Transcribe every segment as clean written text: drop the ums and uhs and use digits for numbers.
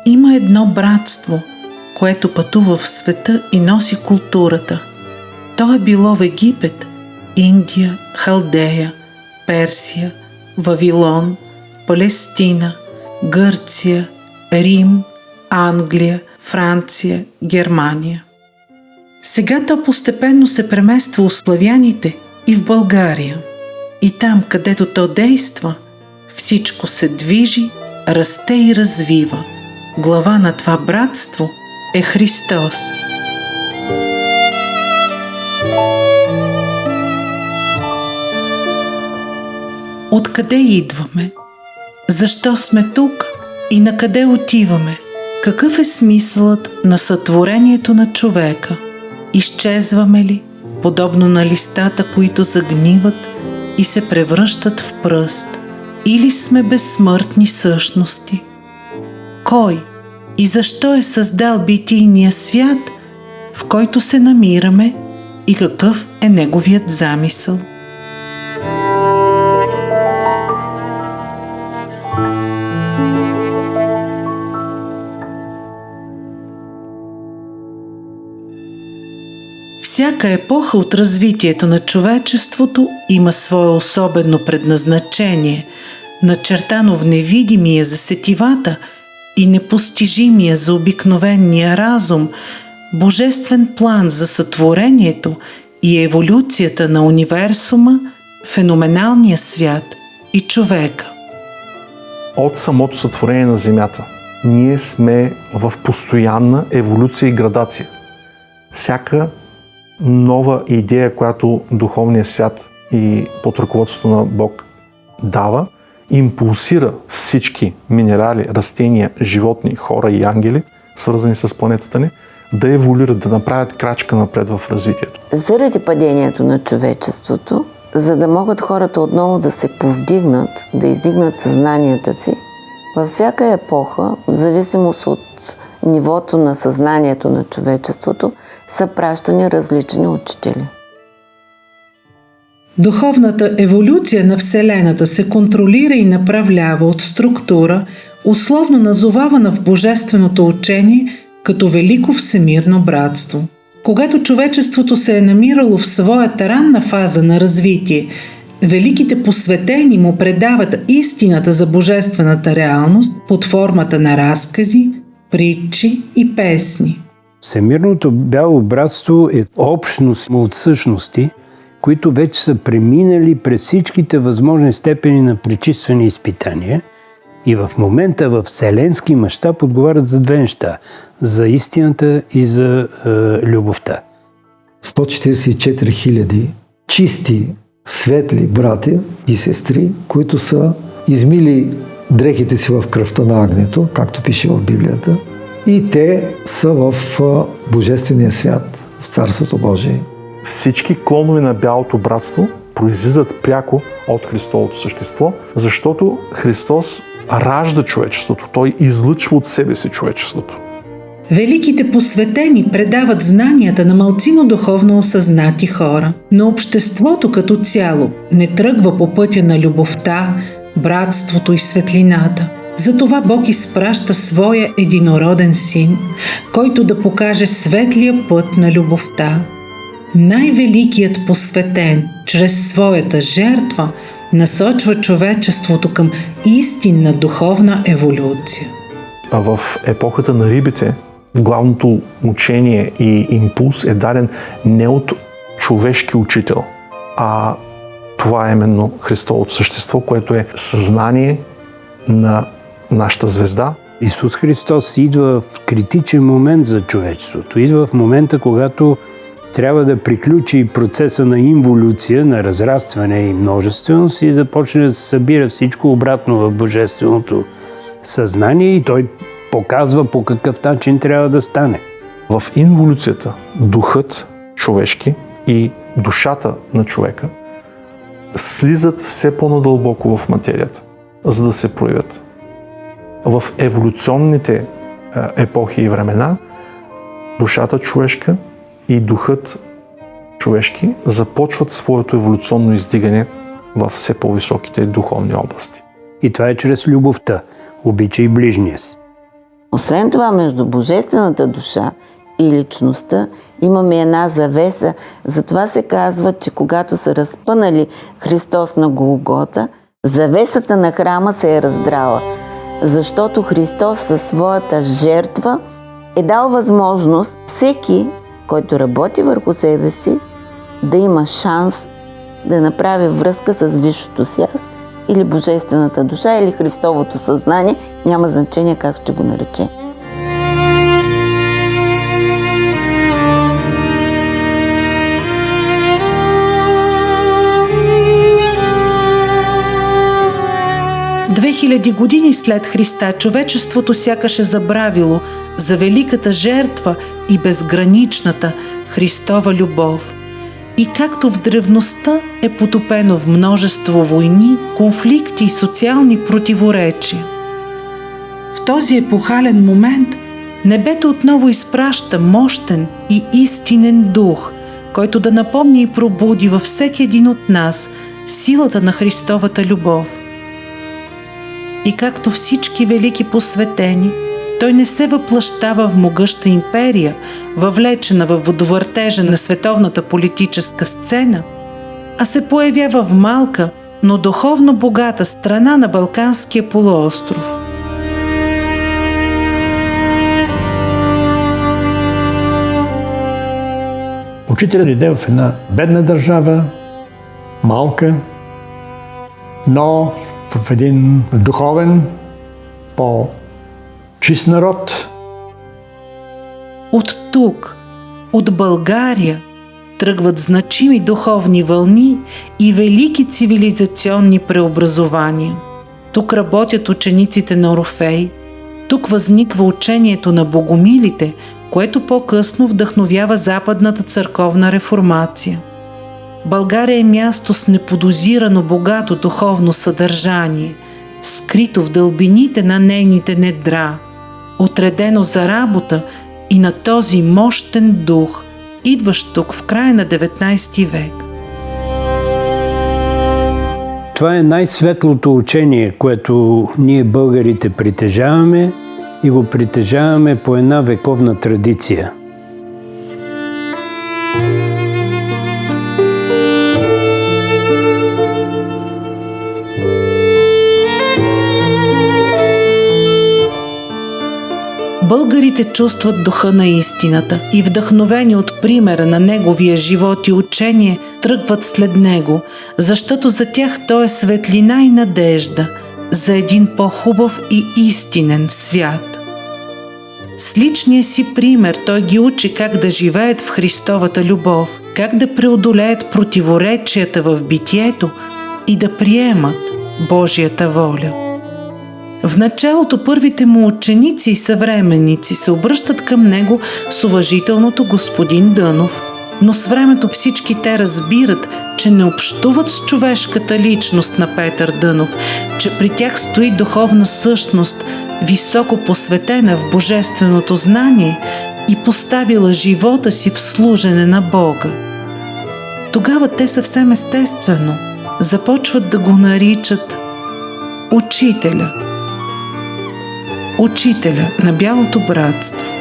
Има едно братство, което пътува в света и носи културата. То е било в Египет, Индия, Халдея, Персия, Вавилон, Палестина, Гърция, Рим, Англия, Франция, Германия. Сега то постепенно се премества у славяните и в България. И там, където то действа, всичко се движи, расте и развива. Глава на това братство е Христос. Откъде идваме? Защо сме тук и на къде отиваме? Какъв е смисълът на сътворението на човека? Изчезваме ли, подобно на листата, които загниват и се превръщат в пръст? Или сме безсмъртни същности? Кой и защо е създал битийния свят, в който се намираме, и какъв е неговият замисъл? Всяка епоха от развитието на човечеството има свое особено предназначение, начертано в невидимия за сетивата и непостижимия за обикновения разум, божествен план за сътворението и еволюцията на универсума, феноменалния свят и човека. От самото сътворение на Земята ние сме в постоянна еволюция и градация. Всяка нова идея, която духовният свят и под ръководството на Бог дава, импулсира всички минерали, растения, животни, хора и ангели, свързани с планетата ни, да еволюират, да направят крачка напред в развитието. Заради падението на човечеството, за да могат хората отново да се повдигнат, да издигнат съзнанията си, във всяка епоха, в зависимост от нивото на съзнанието на човечеството, са пращани различни учители. Духовната еволюция на Вселената се контролира и направлява от структура, условно назовавана в божественото учение като Велико всемирно братство. Когато човечеството се е намирало в своята ранна фаза на развитие, великите посветени му предават истината за божествената реалност под формата на разкази, притчи и песни. Всемирното бяло братство е общност от същности, които вече са преминали през всичките възможни степени на пречистване и изпитания и в момента в вселенски мащаб отговарят за две неща – за истината и за любовта. 144 000 чисти, светли брати и сестри, които са измили дрехите си в кръвта на агнето, както пише в Библията, и те са в Божествения свят, в Царството Божие. Всички клонове на бялото братство произлизат пряко от Христовото същество, защото Христос ражда човечеството. Той излъчва от себе си човечеството. Великите посветени предават знанията на малцино духовно осъзнати хора, но обществото като цяло не тръгва по пътя на любовта, братството и светлината. Затова Бог изпраща своя единороден син, който да покаже светлия път на любовта. Най-великият посветен, чрез своята жертва, насочва човечеството към истинна духовна еволюция. А в епохата на рибите, главното учение и импулс е даден не от човешки учител, а това е именно Христовото същество, което е съзнание на нашата звезда. Исус Христос идва в критичен момент за човечеството. Идва в момента, когато трябва да приключи процеса на инволюция, на разрастване и множественост и започне да се събира всичко обратно в божественото съзнание и той показва по какъв начин трябва да стане. В инволюцията духът човешки и душата на човека слизат все по-надълбоко в материята, за да се проявят. В еволюционните епохи и времена душата човешка и духът човешки започват своето еволюционно издигане в все по-високите духовни области. И това е чрез любовта. Обичай ближния си. Освен това, между божествената душа и личността имаме една завеса. Затова се казва, че когато са разпънали Христос на Голгота, завесата на храма се е раздрала. Защото Христос със своята жертва е дал възможност всеки, който работи върху себе си, да има шанс да направи връзка с висшето си аз или божествената душа, или Христовото съзнание, няма значение как ще го нарече. Две хиляди години след Христа човечеството сякаш е забравило за великата жертва и безграничната Христова любов. И както в древността е потопено в множество войни, конфликти и социални противоречия. В този епохален момент небето отново изпраща мощен и истинен дух, който да напомни и пробуди във всеки един от нас силата на Христовата любов. И както всички велики посветени, той не се въплъщава в могъща империя, въвлечена във водовъртежа на световната политическа сцена, а се появява в малка, но духовно богата страна на Балканския полуостров. Учителят иде в една бедна държава, малка, но в един духовен, по-чист народ. От тук, от България, тръгват значими духовни вълни и велики цивилизационни преобразования. Тук работят учениците на Орфей, тук възниква учението на богомилите, което по-късно вдъхновява западната църковна реформация. България е място с неподозирано богато духовно съдържание, скрито в дълбините на нейните недра, отредено за работа и на този мощен дух, идващ тук в края на 19 век. Това е най-светлото учение, което ние българите притежаваме и го притежаваме по една вековна традиция. Българите чувстват духа на истината и вдъхновени от примера на неговия живот и учение тръгват след него, защото за тях той е светлина и надежда за един по-хубав и истинен свят. С личния си пример той ги учи как да живеят в Христовата любов, как да преодолеят противоречията в битието и да приемат Божията воля. В началото първите му ученици и съвременници се обръщат към него с уважителното господин Дънов, но с времето всички те разбират, че не общуват с човешката личност на Петър Дънов, че при тях стои духовна същност, високо посветена в божественото знание и поставила живота си в служене на Бога. Тогава те съвсем естествено започват да го наричат Учителя. Учителя на Бялото братство.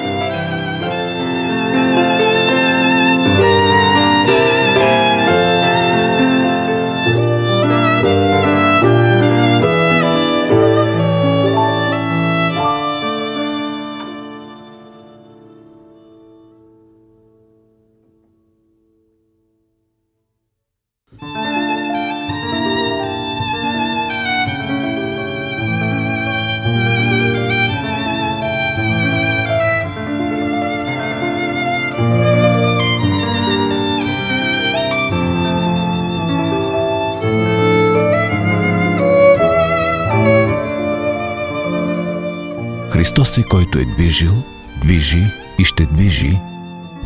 Христос е, който е движил, движи и ще движи,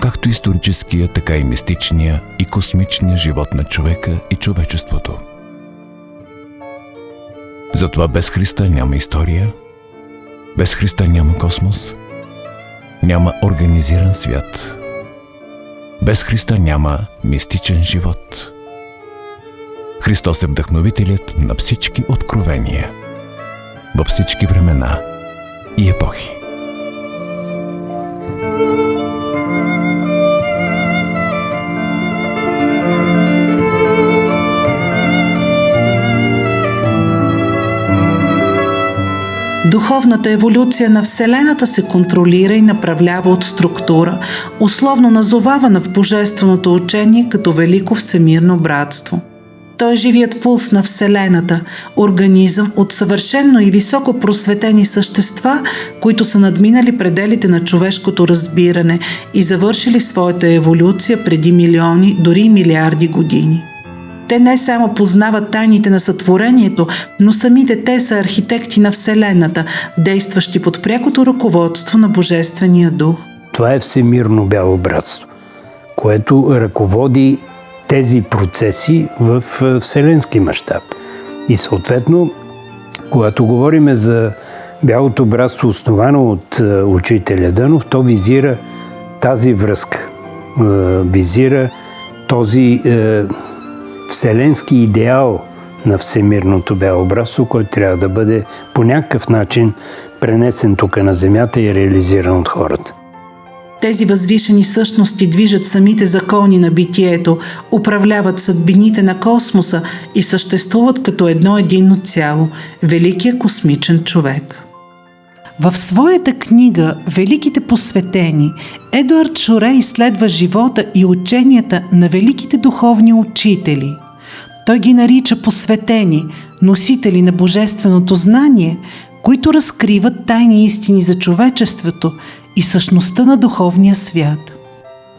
както историческия, така и мистичния и космичния живот на човека и човечеството. Затова без Христа няма история, без Христа няма космос, няма организиран свят, без Христа няма мистичен живот. Христос е вдъхновителят на всички откровения, във всички времена и епохи. Духовната еволюция на Вселената се контролира и направлява от структура, условно назовавана в божественото учение като Велико всемирно братство. Той е живият пулс на Вселената, организъм от съвършено и високо просветени същества, които са надминали пределите на човешкото разбиране и завършили своята еволюция преди милиони, дори милиарди години. Те не само познават тайните на сътворението, но самите те са архитекти на Вселената, действащи под прякото ръководство на Божествения дух. Това е всемирно бяло братство, което ръководи тези процеси в вселенски мащаб. И съответно, когато говорим за бялото братство, основано от учителя Дънов, то визира тази връзка, визира този вселенски идеал на всемирното бяло братство, който трябва да бъде по някакъв начин пренесен тук на земята и реализиран от хората. Тези възвишени същности движат самите закони на битието, управляват съдбините на космоса и съществуват като едно единно цяло – Великия космичен човек. В своята книга «Великите посветени» Едуард Шуре изследва живота и ученията на великите духовни учители. Той ги нарича посветени, носители на божественото знание, които разкриват тайни истини за човечеството и същността на духовния свят.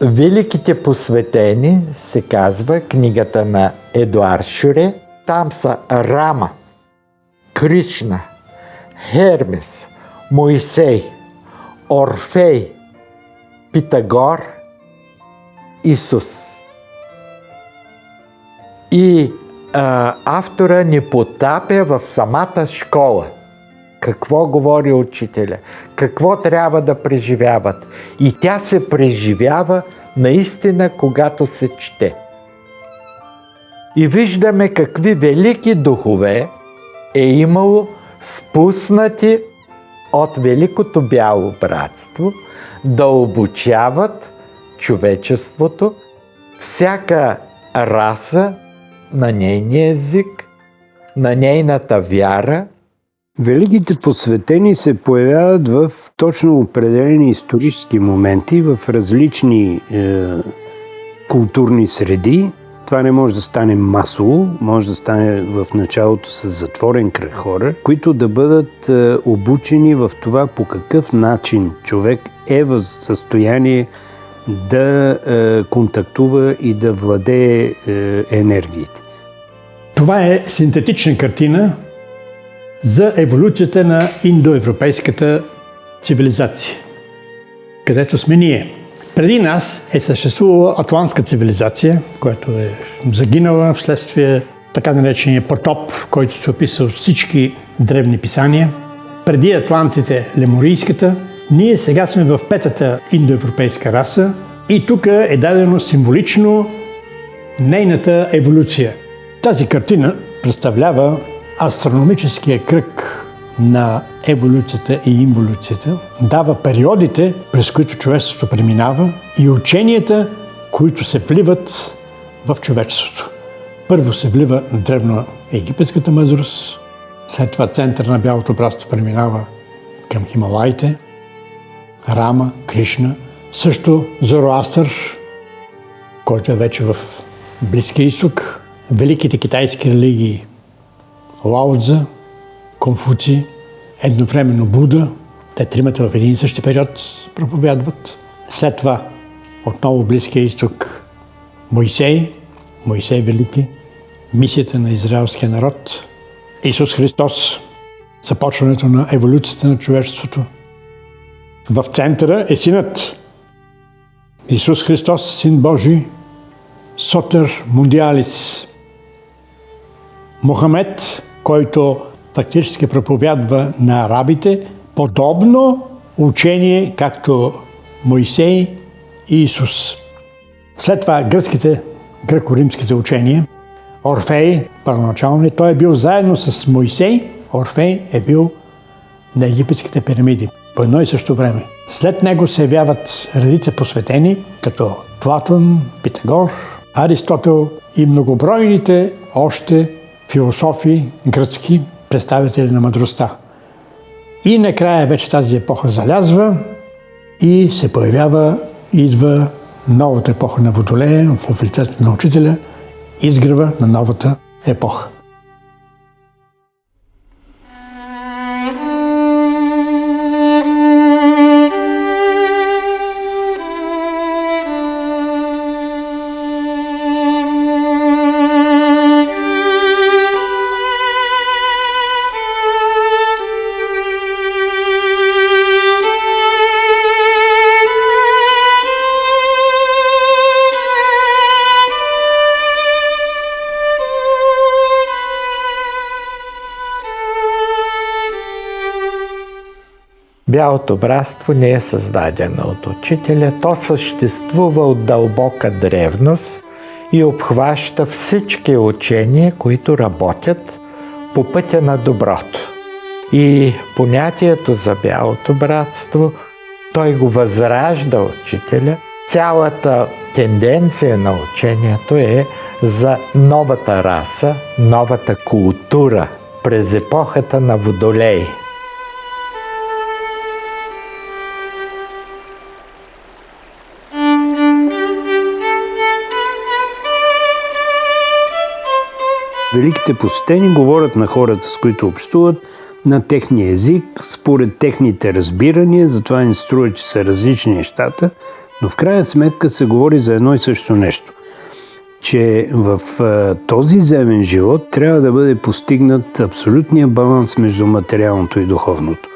Великите посветени се казва книгата на Едуард Шуре. Там са Рама, Кришна, Хермес, Моисей, Орфей, Питагор, Исус. И автора ни потапя в самата школа. Какво говори учителя? Какво трябва да преживяват? И тя се преживява наистина, когато се чете. И виждаме какви велики духове е имало спуснати от Великото бяло братство да обучават човечеството, всяка раса на нейния език, на нейната вяра. Великите посветени се появяват в точно определени исторически моменти, в различни културни среди. Това не може да стане масово, може да стане в началото с затворен кръг хора, които да бъдат обучени в това по какъв начин човек е в състояние да контактува и да владее енергиите. Това е синтетична картина за еволюцията на индоевропейската цивилизация, където сме ние. Преди нас е съществувала атлантска цивилизация, която е загинала вследствие така наречения потоп, който се описва от всички древни писания. Преди атлантите леморийската, ние сега сме в петата индоевропейска раса и тук е дадено символично нейната еволюция. Тази картина представлява астрономическия кръг на еволюцията и инволюцията, дава периодите, през които човечеството преминава и ученията, които се вливат в човечеството. Първо се влива древноегипетската мъдрост, след това център на бялото братство преминава към Хималаите, Рама, Кришна, също Зороастър, който е вече в Близкия изток, великите китайски религии Лао Цзъ, Конфуций, едновременно Буда, те тримата в един и същи период проповядват. След това отново Близкия изток Моисей Велики, мисията на израелския народ, Исус Христос, започването на еволюцията на човечеството. В центъра е Синът. Исус Христос, Син Божий, Сотер Мундиалис. Мохамед, който фактически проповядва на арабите подобно учение, както Моисей и Исус. След това гръко-римските учения, Орфей, първоначално той е бил заедно с Моисей, Орфей е бил на египетските пирамиди по едно и също време. След него се явяват редица посветени, като Платон, Питагор, Аристотел и многобройните още философи гръцки, представители на мъдростта. И накрая вече тази епоха залязва и се идва новата епоха на Водолея в лицето на учителя, изгрева на новата епоха. Бялото братство не е създадено от учителя, то съществува от дълбока древност и обхваща всички учения, които работят по пътя на доброто. И понятието за бялото братство, той го възражда учителя. Цялата тенденция на учението е за новата раса, новата култура през епохата на Водолей. Великите посветени говорят на хората, с които общуват, на техния език, според техните разбирания, затова ни струва, че са различни нещата, но в крайна сметка се говори за едно и също нещо. Че в този земен живот трябва да бъде постигнат абсолютния баланс между материалното и духовното.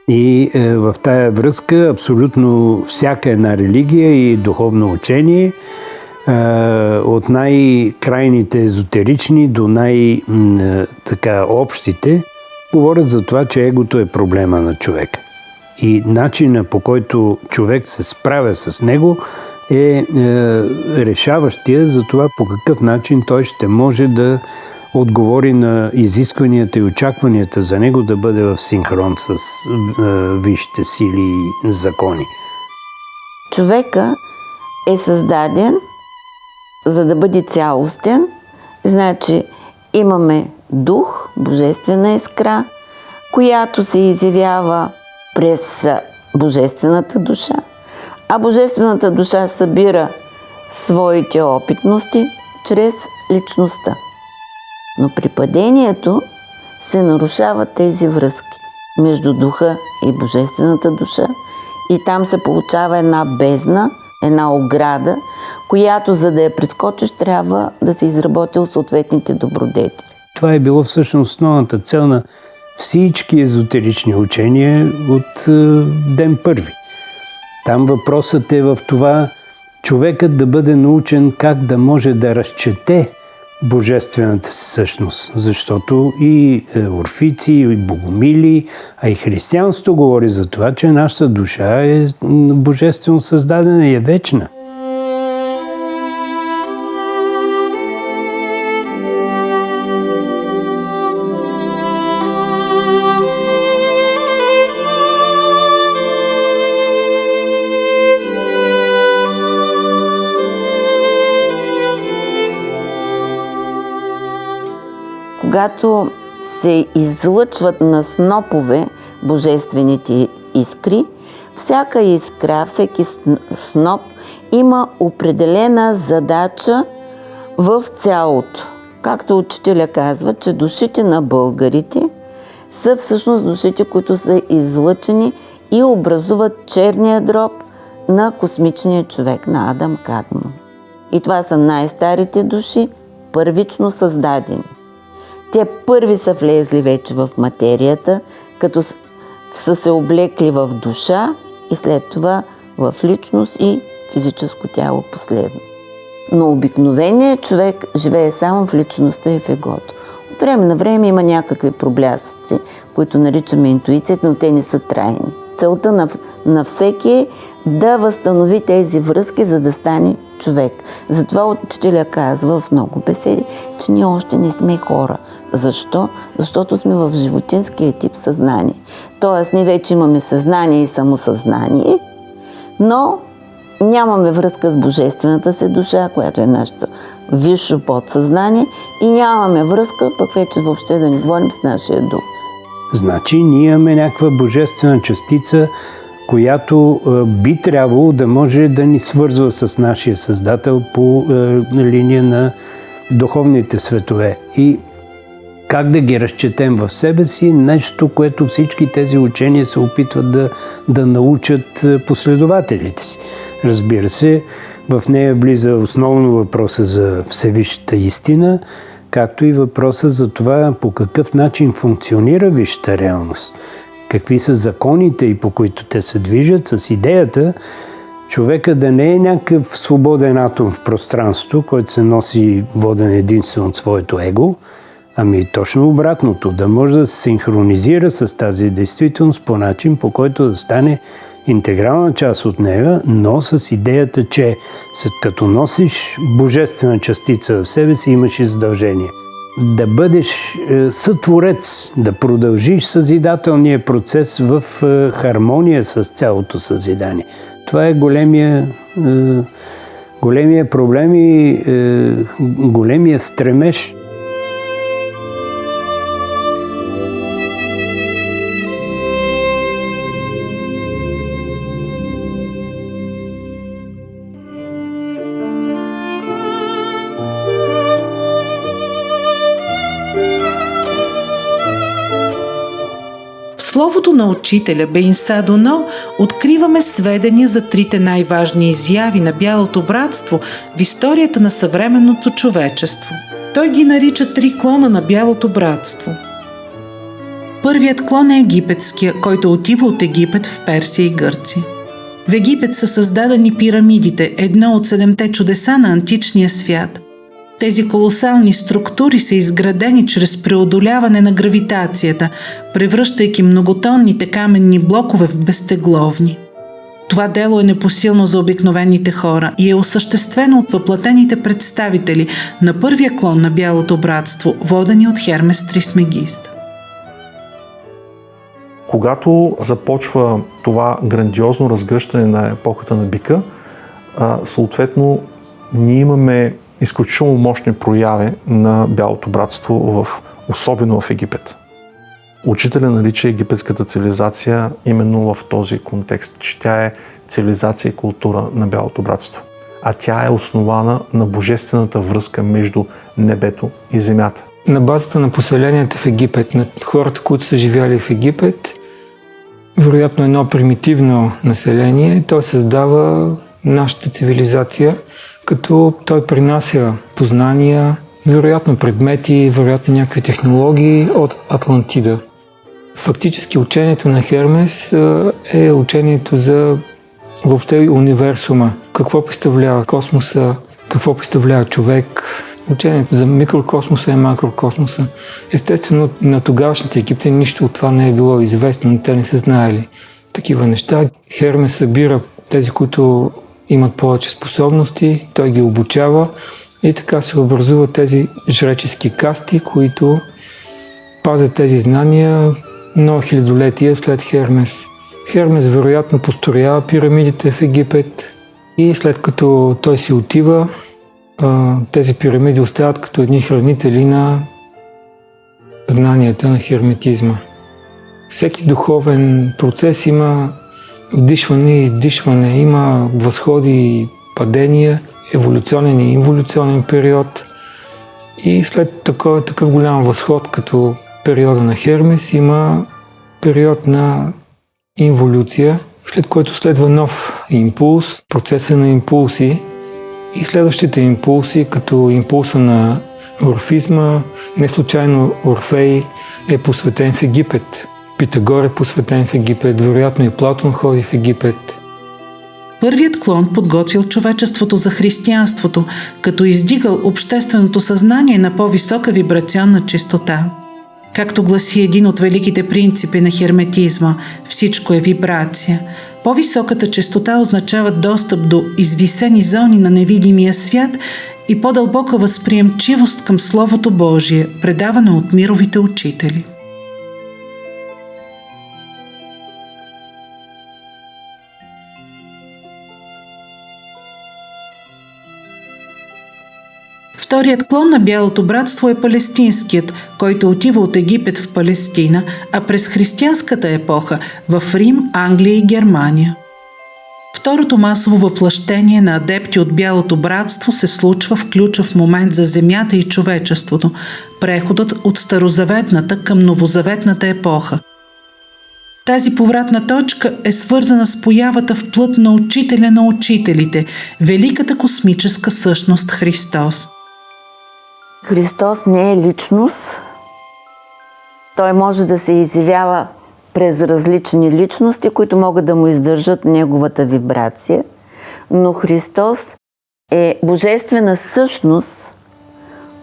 И в тая връзка абсолютно всяка една религия и духовно учение, от най-крайните езотерични до общите, говорят за това, че егото е проблема на човека. И начина, по който човек се справя с него, е решаващия за това по какъв начин той ще може да отговори на изискванията и очакванията за него да бъде в синхрон с висшите сили и закони. Човека е създаден за да бъде цялостен. Значи имаме дух, божествена искра, която се изявява през божествената душа, а божествената душа събира своите опитности чрез личността. Но при падението се нарушават тези връзки между духа и божествената душа и там се получава една бездна, една ограда, която за да я прескочиш трябва да се изработи от съответните добродетели. Това е било всъщност основната цел на всички езотерични учения от ден първи. Там въпросът е в това човекът да бъде научен как да може да разчете божествената си същност. Защото и орфици, и богомили, а и християнството говори за това, че нашата душа е божествено създадена и е вечна. Когато се излъчват на снопове божествените искри, всяка искра, всеки сноп има определена задача в цялото. Както учителя казва, че душите на българите са всъщност душите, които са излъчени и образуват черния дроб на космичния човек, на Адам Кадмон. И това са най-старите души, първично създадени. Те първи са влезли вече в материята, като са се облекли в душа и след това в личност и физическо тяло последно. Но обикновеният човек живее само в личността и в егото. От време на време има някакви проблясъци, които наричаме интуицията, но те не са трайни. Целта на всеки е да възстанови тези връзки, за да стане човек. Затова учителя казва в много беседи, че ние още не сме хора. Защо? Защото сме в животинския тип съзнание. Тоест, ние вече имаме съзнание и самосъзнание, но нямаме връзка с божествената си душа, която е нашето висше подсъзнание, и нямаме връзка, пък вече въобще да не говорим, с нашия дух. Значи ние имаме някаква божествена частица, която би трябвало да може да ни свързва с нашия Създател по линия на духовните светове. И как да ги разчетем в себе си, нещо, което всички тези учения се опитват да научат последователите си. Разбира се, в нея влиза основно въпроса за Всевисшата истина, както и въпроса за това по какъв начин функционира висшата реалност, какви са законите и по които те се движат, с идеята човека да не е някакъв свободен атом в пространството, който се носи воден единствено от своето его, ами точно обратното, да може да се синхронизира с тази действителност по начин, по който да стане интегрална част от нея, но с идеята, че след като носиш божествена частица в себе си, имаш и задължение да бъдеш сътворец, да продължиш съзидателния процес в хармония с цялото съзидание. Това е големия проблем и големия стремеж. В словото на учителя Бейнса Доно откриваме сведения за трите най-важни изяви на Бялото братство в историята на съвременното човечество. Той ги нарича три клона на Бялото братство. Първият клон е египетския, който отива от Египет в Персия и Гърция. В Египет са създадени пирамидите, едно от 7-те чудеса на античния свят. Тези колосални структури са изградени чрез преодоляване на гравитацията, превръщайки многотонните каменни блокове в безтегловни. Това дело е непосилно за обикновените хора и е осъществено от въплатените представители на първия клон на Бялото братство, водени от Хермес Трисмегист. Когато започва това грандиозно разгръщане на епохата на бика, съответно ние имаме изключително мощни прояви на Бялото братство, особено в Египет. Учителя нарича египетската цивилизация именно в този контекст, че тя е цивилизация и култура на Бялото братство. А тя е основана на божествената връзка между небето и земята. На базата на поселенията в Египет, на хората, които са живяли в Египет, вероятно едно примитивно население, той създава нашата цивилизация, като той принася познания, вероятно предмети, вероятно някакви технологии от Атлантида. Фактически учението на Хермес е учението за въобще универсума. Какво представлява космоса, какво представлява човек. Учението за микрокосмоса и макрокосмоса. Естествено, на тогавашните египтяни нищо от това не е било известно, но те не са знаели такива неща. Хермес събира тези, които имат повече способности, той ги обучава и така се образуват тези жречески касти, които пазят тези знания много хилядолетия след Хермес. Хермес вероятно построява пирамидите в Египет и след като той си отива, тези пирамиди остават като едни хранители на знанията на херметизма. Всеки духовен процес има вдишване и издишване, има възходи и падения, еволюционен и инволюционен период. И след такъв голям възход, като периода на Хермес, има период на инволюция, след който следва нов импулс, процеса на импулси и следващите импулси, като импулса на орфизма. Не случайно Орфей е посветен в Египет. Питагор е посветен в Египет, вероятно и Платон ходи в Египет. Първият клон подготвил човечеството за християнството, като издигал общественото съзнание на по-висока вибрационна чистота. Както гласи един от великите принципи на херметизма, всичко е вибрация. По-високата чистота означава достъп до извисени зони на невидимия свят и по-дълбока възприемчивост към Словото Божие, предавано от мировите учители. Вторият клон на Бялото братство е палестинският, който отива от Египет в Палестина, а през християнската епоха в Рим, Англия и Германия. Второто масово въплъщение на адепти от Бялото братство се случва в ключов момент за земята и човечеството – преходът от старозаветната към новозаветната епоха. Тази повратна точка е свързана с появата в плът на учителя на учителите – великата космическа същност Христос. Христос не е личност. Той може да се изявява през различни личности, които могат да му издържат неговата вибрация, но Христос е божествена същност,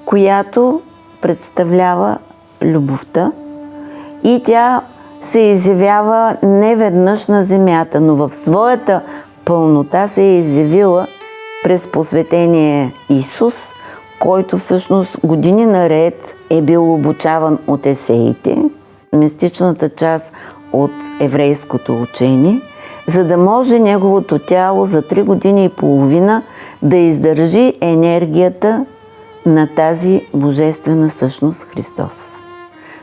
която представлява любовта и тя се изявява не веднъж на земята, но в своята пълнота се е изявила през посветение Исус, който всъщност години наред е бил обучаван от есеите, мистичната част от еврейското учение, за да може неговото тяло за 3 години и половина да издържи енергията на тази божествена същност Христос.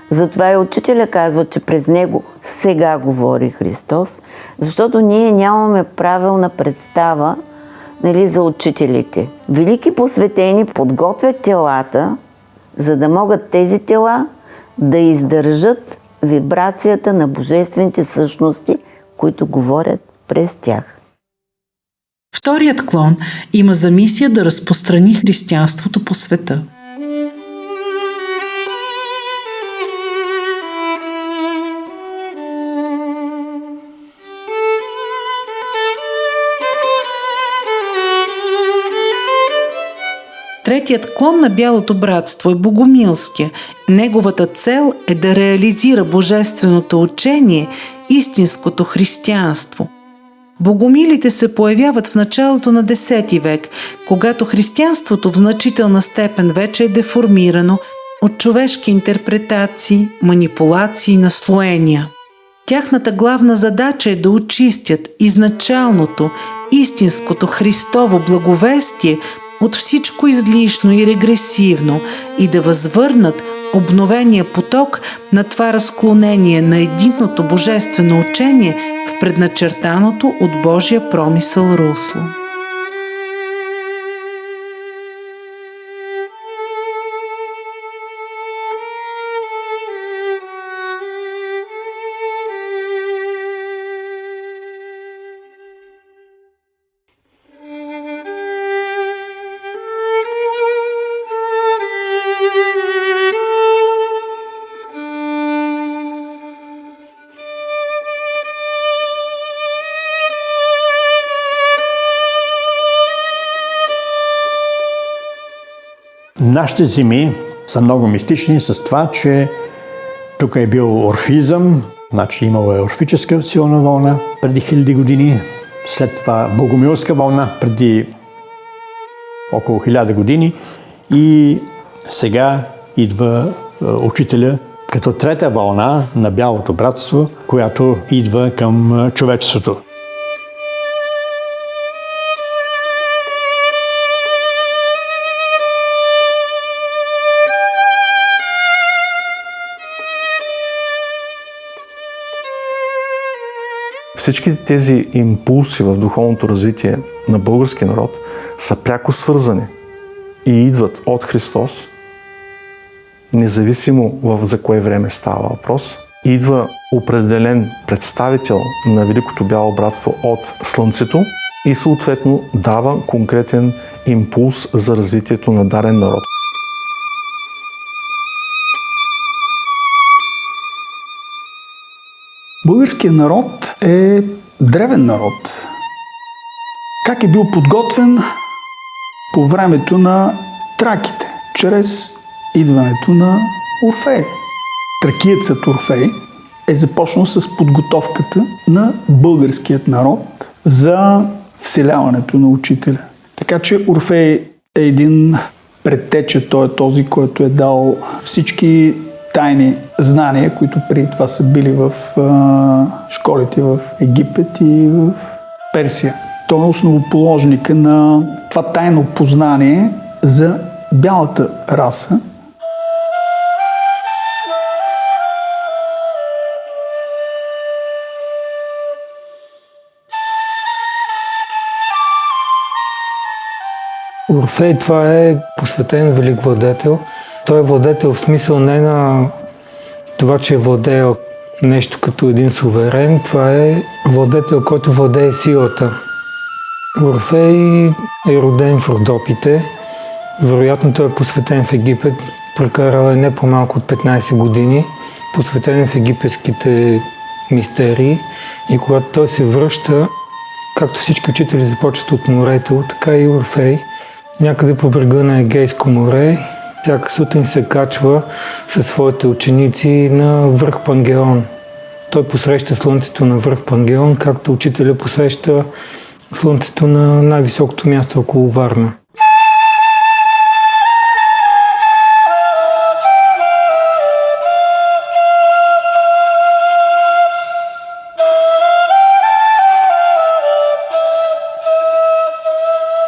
Затова и учителя казва, че през него сега говори Христос, защото ние нямаме правилна представа, за учителите. Велики посветени подготвят телата, за да могат тези тела да издържат вибрацията на божествените същности, които говорят през тях. Вторият клон има за мисия да разпространи християнството по света. Третият клон на Бялото братство е богомилския. Неговата цел е да реализира божественото учение, истинското християнство. Богомилите се появяват в началото на X век, когато християнството в значителна степен вече е деформирано от човешки интерпретации, манипулации и наслоения. Тяхната главна задача е да очистят изначалното, истинското Христово благовестие от всичко излишно и регресивно и да възвърнат обновения поток на това разклонение на единното божествено учение в предначертаното от Божия промисъл русло. Нашите земи са много мистични с това, че тук е бил орфизъм, значи имало е орфическа силна вълна преди 1000 години, след това богомилска вълна преди около 1000 години и сега идва учителя като трета вълна на Бялото братство, която идва към човечеството. Всички тези импулси в духовното развитие на българския народ са пряко свързани и идват от Христос, независимо за кое време става въпрос. Идва определен представител на Великото Бяло братство от Слънцето и съответно дава конкретен импулс за развитието на даден народ. Българският народ е древен народ. Как е бил подготвен по времето на траките, чрез идването на Орфей. Тракиецът Орфей е започнал с подготовката на българският народ за вселяването на учителя. Така че Орфей е един предтеча, той е този, който е дал всички тайни знания, които преди това са били в школите в Египет и в Персия. Той е основоположника на това тайно познание за бялата раса, Орфей, това е посветен велик владетел. Той е владетел в смисъл не на това, че е владеел нещо като един суверен, това е владетел, който владее силата. Орфей е роден в Родопите. Вероятно той е посветен в Египет. Прекарал е не по-малко от 15 години. Посветен е в египетските мистерии. И когато той се връща, както всички учители започват от морето, така и Орфей, някъде по брега на Егейско море, всяка сутрин се качва със своите ученици на връх Пангеон. Той посреща слънцето на връх Пангеон, както учителя посреща слънцето на най-високото място около Варна.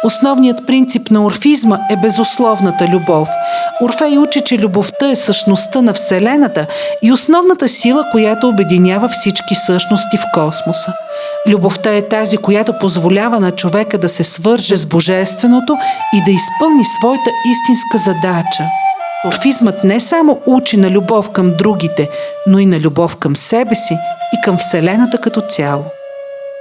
Основният принцип на орфизма е безусловната любов. Орфей учи, че любовта е същността на Вселената и основната сила, която обединява всички същности в космоса. Любовта е тази, която позволява на човека да се свърже с Божественото и да изпълни своята истинска задача. Орфизмът не само учи на любов към другите, но и на любов към себе си и към Вселената като цяло.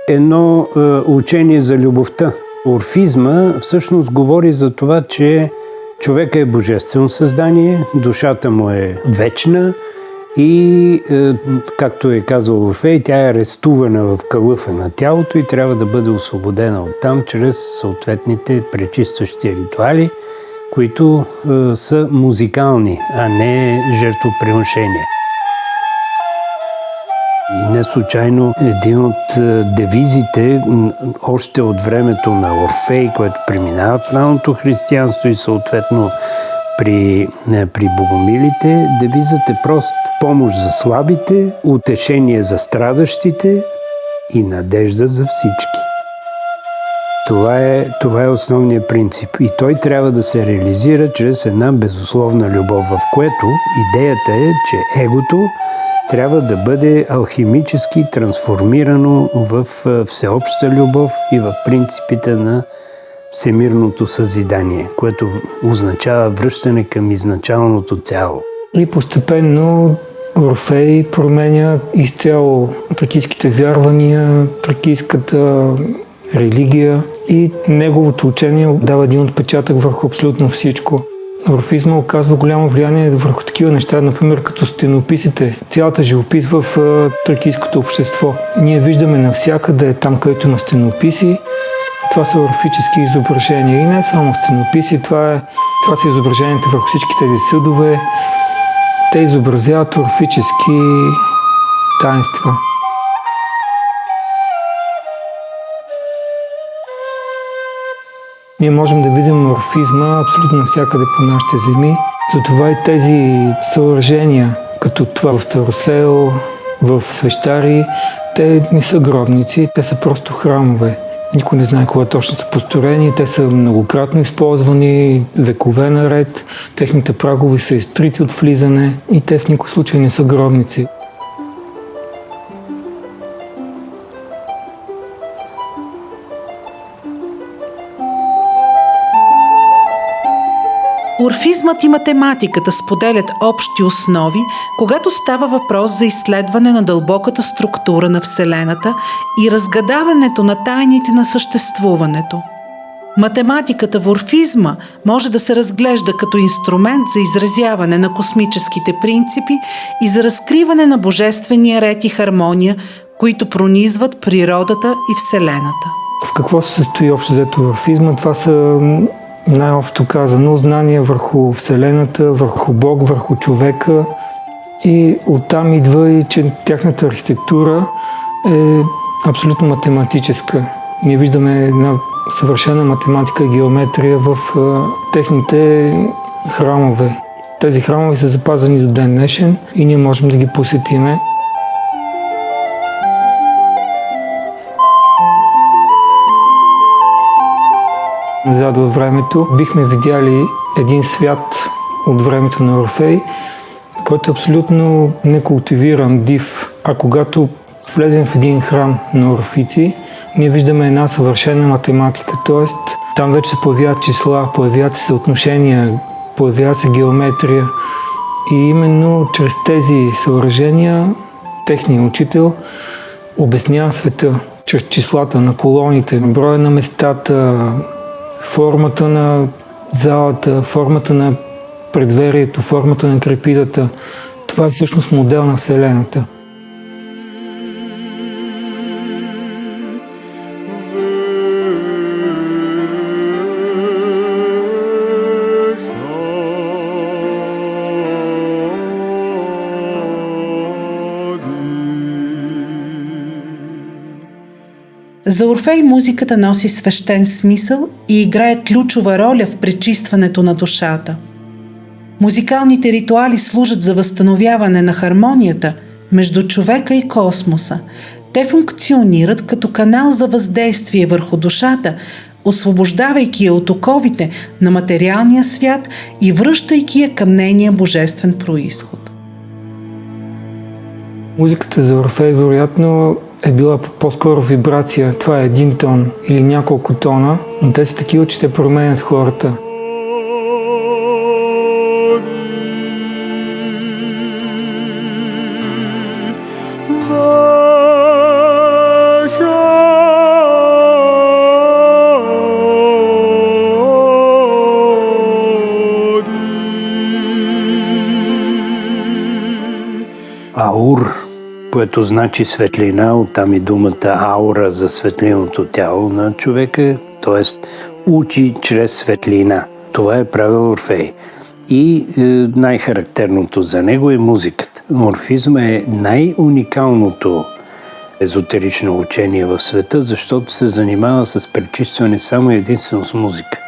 Едно учение за любовта. Орфизма всъщност говори за това, че човека е божествено създание, душата му е вечна и, както е казал Орфей, тя е арестувана в калъфа на тялото и трябва да бъде освободена оттам чрез съответните пречистващи ритуали, които са музикални, а не жертвоприношения. И не случайно един от девизите, още от времето на Орфей, което преминава в ранното християнство и съответно при богомилите, девизът е прост: помощ за слабите, утешение за страдащите и надежда за всички. Това е основният принцип и той трябва да се реализира чрез една безусловна любов, в което идеята е, че егото трябва да бъде алхимически трансформирано в всеобща любов и в принципите на всемирното съзидание, което означава връщане към изначалното цяло. И постепенно Орфей променя изцяло тракийските вярвания, тракийската религия и неговото учение дава един отпечатък върху абсолютно всичко. Орфизма оказва голямо влияние върху такива неща, например като стенописите, цялата живопис в тракийското общество. Ние виждаме навсякъде, там където има стенописи, това са орфически изображения и не само стенописи, това са изображенията върху всички тези съдове. Те изобразяват орфически таинства. Ние можем да видим орфизма абсолютно навсякъде по нашите земи. Затова и тези съоръжения, като това в Старосел, в Свещари, те не са гробници, те са просто храмове. Никой не знае кога точно са построени, те са многократно използвани, векове наред, техните прагове са изтрити от влизане и те в никой случай не са гробници. Орфизмът и математиката споделят общи основи, когато става въпрос за изследване на дълбоката структура на Вселената и разгадаването на тайните на съществуването. Математиката в орфизма може да се разглежда като инструмент за изразяване на космическите принципи и за разкриване на божествения ред и хармония, които пронизват природата и Вселената. В какво се състои общо взето орфизма? Това са най-общо казано знания върху Вселената, върху Бог, върху човека и оттам идва и, че тяхната архитектура е абсолютно математическа. Ние виждаме една съвършена математика и геометрия в техните храмове. Тези храмове са запазени до ден днешен и ние можем да ги посетиме. назад във времето, бихме видяли един свят от времето на Орфей, който е абсолютно некултивиран, див. А когато влезем в един храм на орфици, ние виждаме една съвършена математика, т.е. там вече се появяват числа, появяват се съотношения, появява се геометрия. И именно чрез тези съоръжения техният учител обяснява света чрез числата на колоните, броя на местата, формата на залата, формата на предверието, формата на крепидата. Това е всъщност модел на Вселената. За Орфей музиката носи свещен смисъл и играе ключова роля в пречистването на душата. Музикалните ритуали служат за възстановяване на хармонията между човека и космоса. Те функционират като канал за въздействие върху душата, освобождавайки я от оковите на материалния свят и връщайки я към нейния божествен произход. Музиката за Орфей вероятно е била по-скоро вибрация. Това е един тон или няколко тона, но те са такива, че те променят хората. Аур, което значи светлина, оттам и думата аура за светлиното тяло на човека, т.е. учи чрез светлина. Това е правил Орфей. И най-характерното за него е музиката. Орфизма е най-уникалното езотерично учение в света, защото се занимава с пречистване само единствено с музика.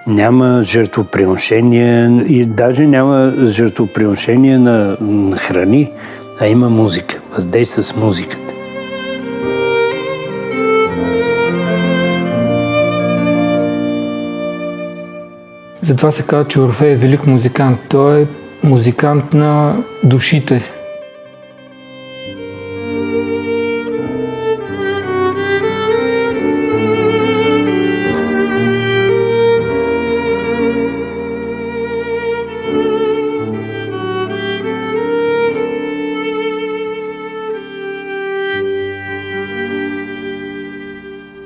Няма жертвоприношение и даже няма жертвоприношение на храни, а има музика. Въздейства с музиката. Затова се казва, че Орфей е велик музикант. Той е музикант на душите.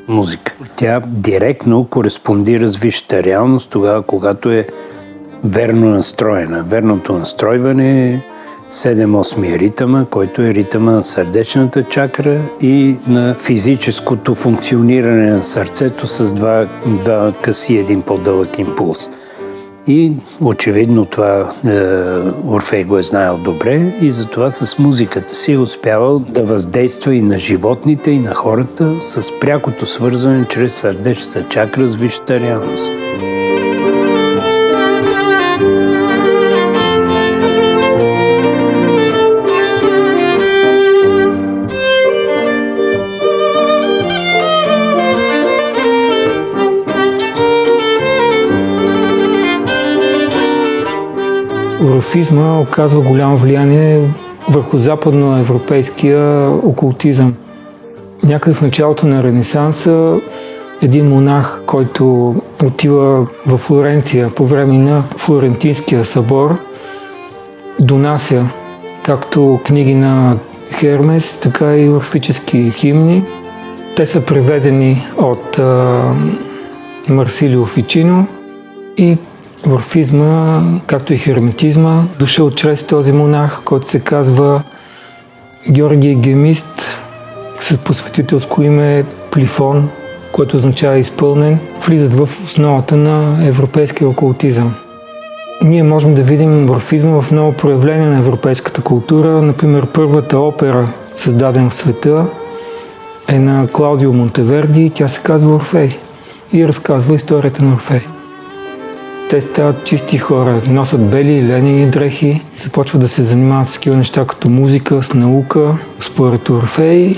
Музика. Тя директно кореспондира с висшата реалност тогава, когато е верно настроена. Верното настройване е 7-8 ритъма, който е ритъма на сърдечната чакра и на физическото функциониране на сърцето с два къси, един по-дълъг импулс. И очевидно това Орфей го е знаел добре и затова с музиката си е успявал да въздейства и на животните, и на хората с прякото свързване чрез сърдечната чакра с висшата реалност. Орфизма оказва голямо влияние върху западноевропейския окултизъм. Някъде в началото на Ренесанса един монах, който отива в Флоренция по време на Флорентинския събор, донася както книги на Хермес, така и орфически химни. Те са преведени от Марсилио Фичино и орфизма, както и херметизма, дошъл чрез този монах, който се казва Георгий Гемист, с посветителско име Плифон, което означава изпълнен, влизат в основата на европейския окултизъм. Ние можем да видим орфизма в много проявления на европейската култура. Например, първата опера, създадена в света, е на Клаудио Монтеверди, тя се казва Орфей и разказва историята на Орфей. Те стават чисти хора, носят бели и лени дрехи, започват да се занимават с такива неща като музика, с наука. Според Орфей,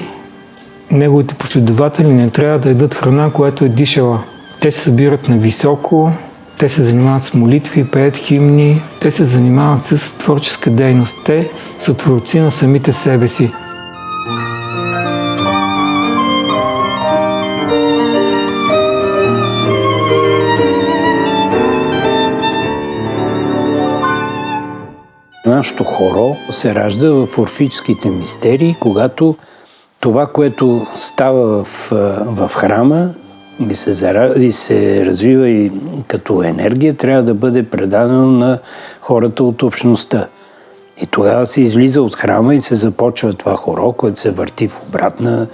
неговите последователи не трябва да ядат храна, която е дишала. Те се събират на високо, те се занимават с молитви, пеят химни, те се занимават с творческа дейност. Те са творци на самите себе си. Нашето хоро се ражда в орфическите мистерии, когато това, което става в храма и се развива и като енергия, трябва да бъде предадено на хората от общността. И тогава се излиза от храма и се започва това хоро, което се върти в обратна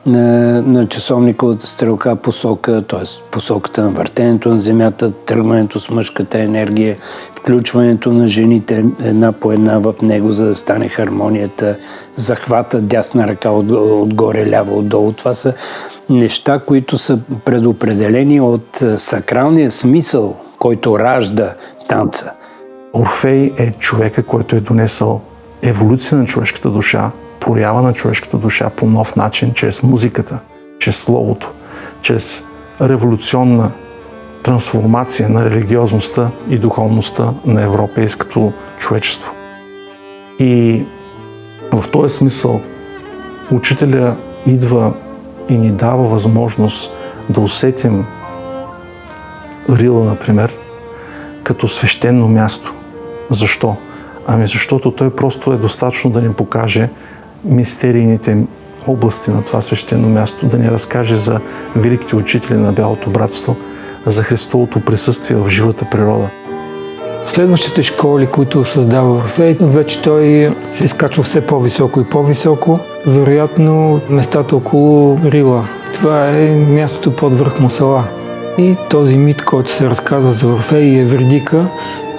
на часовниковата стрелка посока, т.е. посоката на въртенето на земята, тръгването с мъжката енергия, включването на жените една по една в него, за да стане хармонията, захвата дясна ръка отгоре, ляво, отдолу. Това са неща, които са предопределени от сакралния смисъл, който ражда танца. Орфей е човека, който е донесъл еволюция на човешката душа, проява на човешката душа по нов начин, чрез музиката, чрез словото, чрез революционна трансформация на религиозността и духовността на европейското човечество. И в този смисъл учителя идва и ни дава възможност да усетим Рила, например, като свещено място. Защо? Ами защото той просто е достатъчно да ни покаже мистерийните области на това свещено място, да ни разкаже за великите учители на Бялото братство, за Христовото присъствие в живата природа. Следващите школи, които създава Орфей, вече той се изкачва все по-високо и по-високо. Вероятно местата около Рила. Това е мястото под връх Мусала. И този мит, който се разказва за Орфей и Евридика,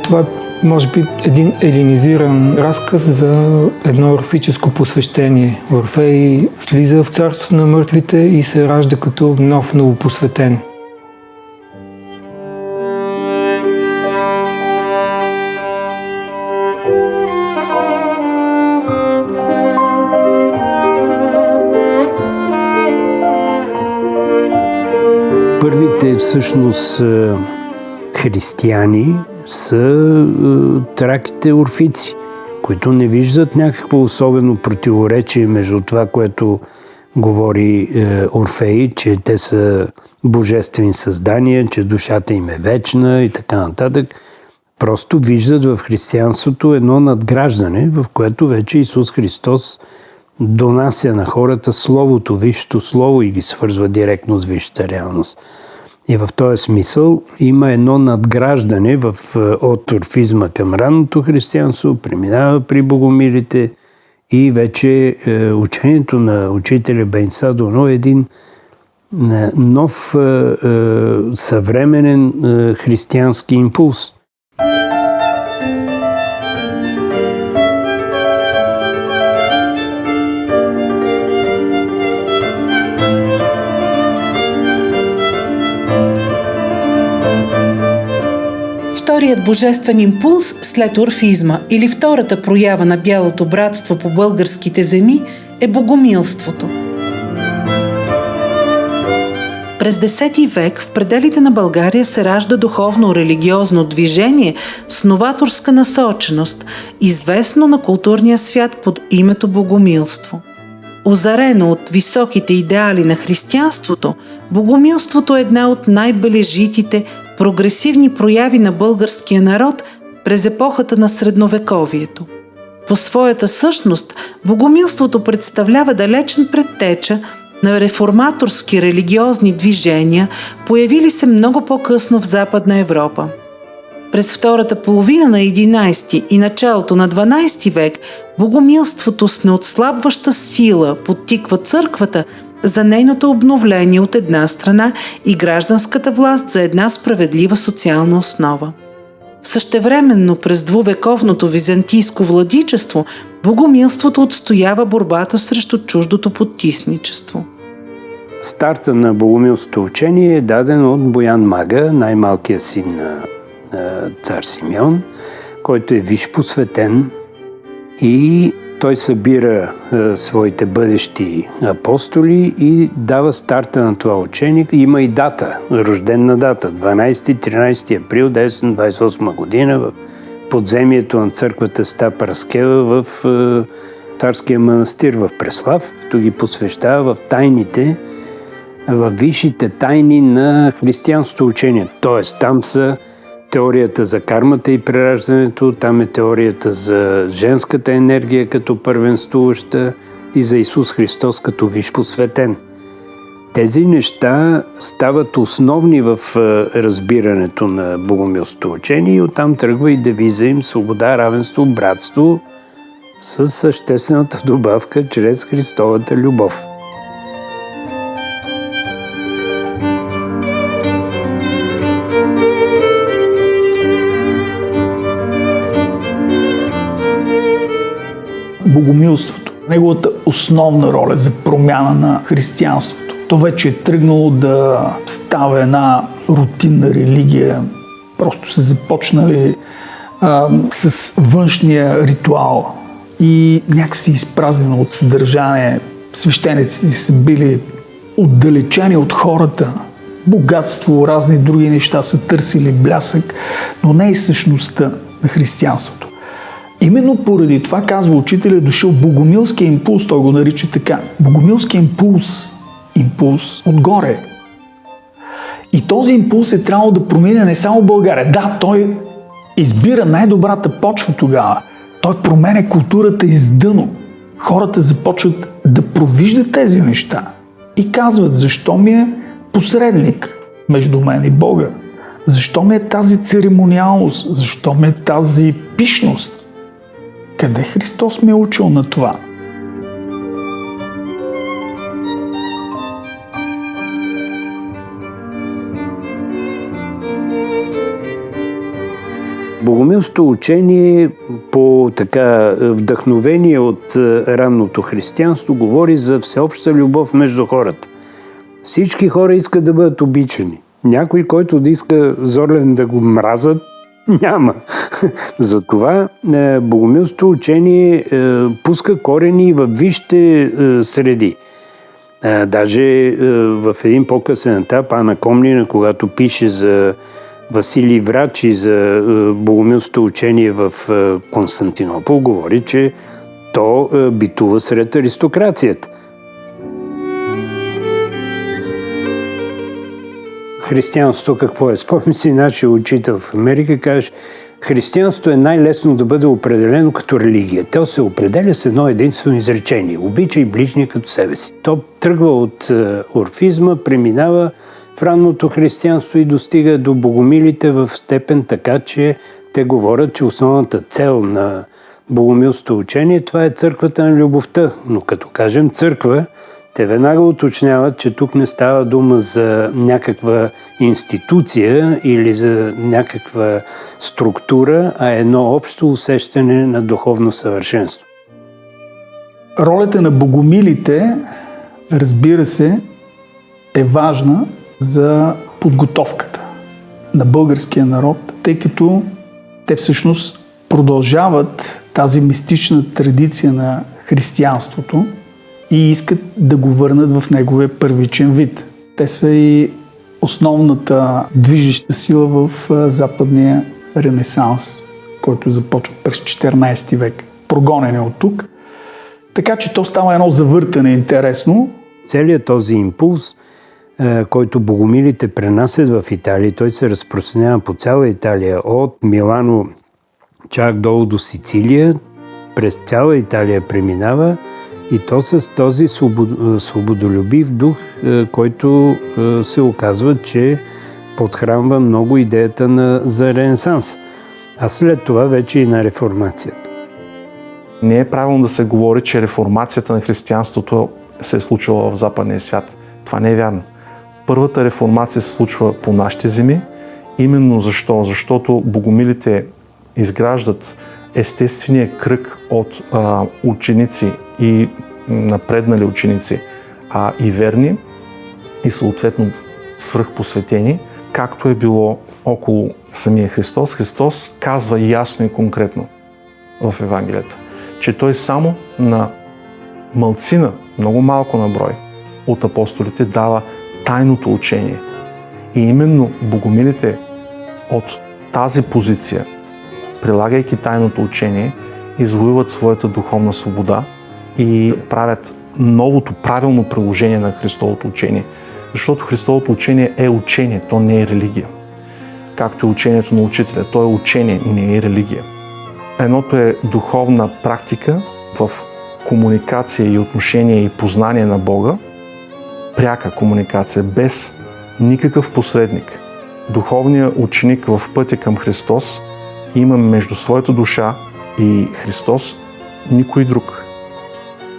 това е може би един елинизиран разказ за едно орфическо посвещение. Орфей слиза в царството на мъртвите и се ражда като нов новопосветен. Първите всъщност християни са траките орфици, които не виждат някакво особено противоречие между това, което говори Орфей, че те са божествени създания, че душата им е вечна и така нататък. Просто виждат в християнството едно надграждане, в което вече Исус Христос донася на хората Словото, висшето Слово и ги свързва директно с висшата реалност. И в този смисъл има едно надграждане от орфизма към ранното християнство, преминава при богомилите и вече учението на учителя Бен Садо е един нов съвременен християнски импулс. Вторият божествен импулс след орфизма или втората проява на Бялото братство по българските земи е богомилството. През X век в пределите на България се ражда духовно-религиозно движение с новаторска насоченост, известно на културния свят под името богомилство. Озарено от високите идеали на християнството, богомилството е една от най-бележитите прогресивни прояви на българския народ през епохата на Средновековието. По своята същност, богомилството представлява далечен предтеча на реформаторски религиозни движения, появили се много по-късно в Западна Европа. През втората половина на 11 и началото на 12 век богомилството с неотслабваща сила подтиква църквата за нейното обновление от една страна и гражданската власт за една справедлива социална основа. Същевременно през двувековното византийско владичество богомилството отстоява борбата срещу чуждото потисничество. Старта на богомилското учение е даден от Боян Мага, най-малкият син на цар Симеон, който е висш посветен, и той събира своите бъдещи апостоли и дава старта на това учение. Има и дата, рождена дата, 12-13 април 1928 година в подземието на църквата Света Параскева в царския манастир в Преслав, като ги посвещава в тайните, в висшите тайни на християнското учение. Тоест, там са теорията за кармата и прераждането, там е теорията за женската енергия като първенствуваща и за Исус Христос като висш посветен. Тези неща стават основни в разбирането на богомилското учение и оттам тръгва и девиза им свобода, равенство, братство с съществената добавка чрез Христовата любов. Богомилството, неговата основна роля за промяна на християнството. То вече е тръгнало да става една рутинна религия. Просто са започнали с външния ритуал и някакси изпразнено от съдържание. Свещениците са били отдалечени от хората. Богатство, разни други неща са търсили, блясък, но не и същността на християнството. Именно поради това, казва учителя, е дошъл богомилския импулс, той го нарича така. Богомилския импулс отгоре. И този импулс е трябвало да промине не само България. Да, той избира най-добрата почва тогава. Той променя културата из дъно. Хората започват да провиждат тези неща и казват, защо ми е посредник между мен и Бога? Защо ми е тази церемониалност? Защо ми е тази пишност? Къде Христос ме е учил на това? Богомилското учение по така вдъхновение от ранното християнство говори за всеобща любов между хората. Всички хора искат да бъдат обичани. Някой, който да иска Зорлен да го мразят, няма. Затова богомилското учение пуска корени в висшите среди. Даже в един по-късен етап Ана Комнина, когато пише за Василий Врач и за богомилското учение в Константинопол, говори, че то битува сред аристокрацията. Християнството какво е? Спомням си нашия учител в Америка, каже, християнството е най-лесно да бъде определено като религия. То се определя с едно единствено изречение. Обичай ближния като себе си. То тръгва от орфизма, преминава в ранното християнство и достига до богомилите в степен така, че те говорят, че основната цел на богомилското учение това е църквата на любовта. Но като кажем църква, те веднага уточняват, че тук не става дума за някаква институция или за някаква структура, а едно общо усещане на духовно съвършенство. Ролята на богомилите, разбира се, е важна за подготовката на българския народ, тъй като те всъщност продължават тази мистична традиция на християнството и искат да го върнат в неговия първичен вид. Те са и основната движеща сила в западния ренесанс, който започва през 14 век. Прогонен е от тук. Така че то става едно завъртане интересно. Целият този импулс, който богомилите пренасят в Италия, той се разпространява по цяла Италия, от Милано чак долу до Сицилия, през цяла Италия преминава и то с този свободолюбив дух, който се оказва, че подхранва много идеята за Ренесанс, а след това вече и на реформацията. Не е правилно да се говори, че реформацията на християнството се е случила в западния свят. Това не е вярно. Първата реформация се случва по нашите земи. Именно защо? Защото богомилите изграждат естествения кръг от ученици и напреднали ученици, и верни, и съответно свръхпосветени, както е било около самия Христос. Христос казва ясно и конкретно в Евангелията, че той само на малцина, много малко на брой от апостолите дава тайното учение. И именно богомилите от тази позиция, прилагайки тайното учение, извоюват своята духовна свобода и правят новото правилно приложение на Христовото учение. Защото Христовото учение е учение, то не е религия. Както е учението на учителя, то е учение, не е религия. Едното е духовна практика в комуникация и отношение и познание на Бога, пряка комуникация, без никакъв посредник. Духовният ученик в пътя към Христос има между своята душа и Христос никой друг.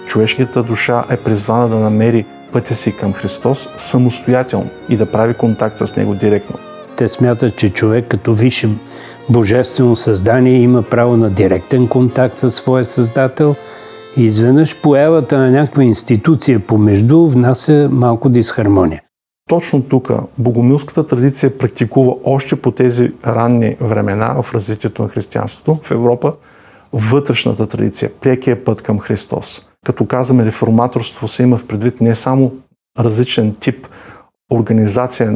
Човешката душа е призвана да намери пътя си към Христос самостоятелно и да прави контакт с Него директно. Те смятат, че човек като висше божествено създание има право на директен контакт със своя Създател и изведнъж появата на някаква институция помежду внася малко дисхармония. Точно тук богомилската традиция практикува още по тези ранни времена в развитието на християнството в Европа вътрешната традиция, прекия път към Христос. Като казваме реформаторство, се има в предвид не само различен тип организация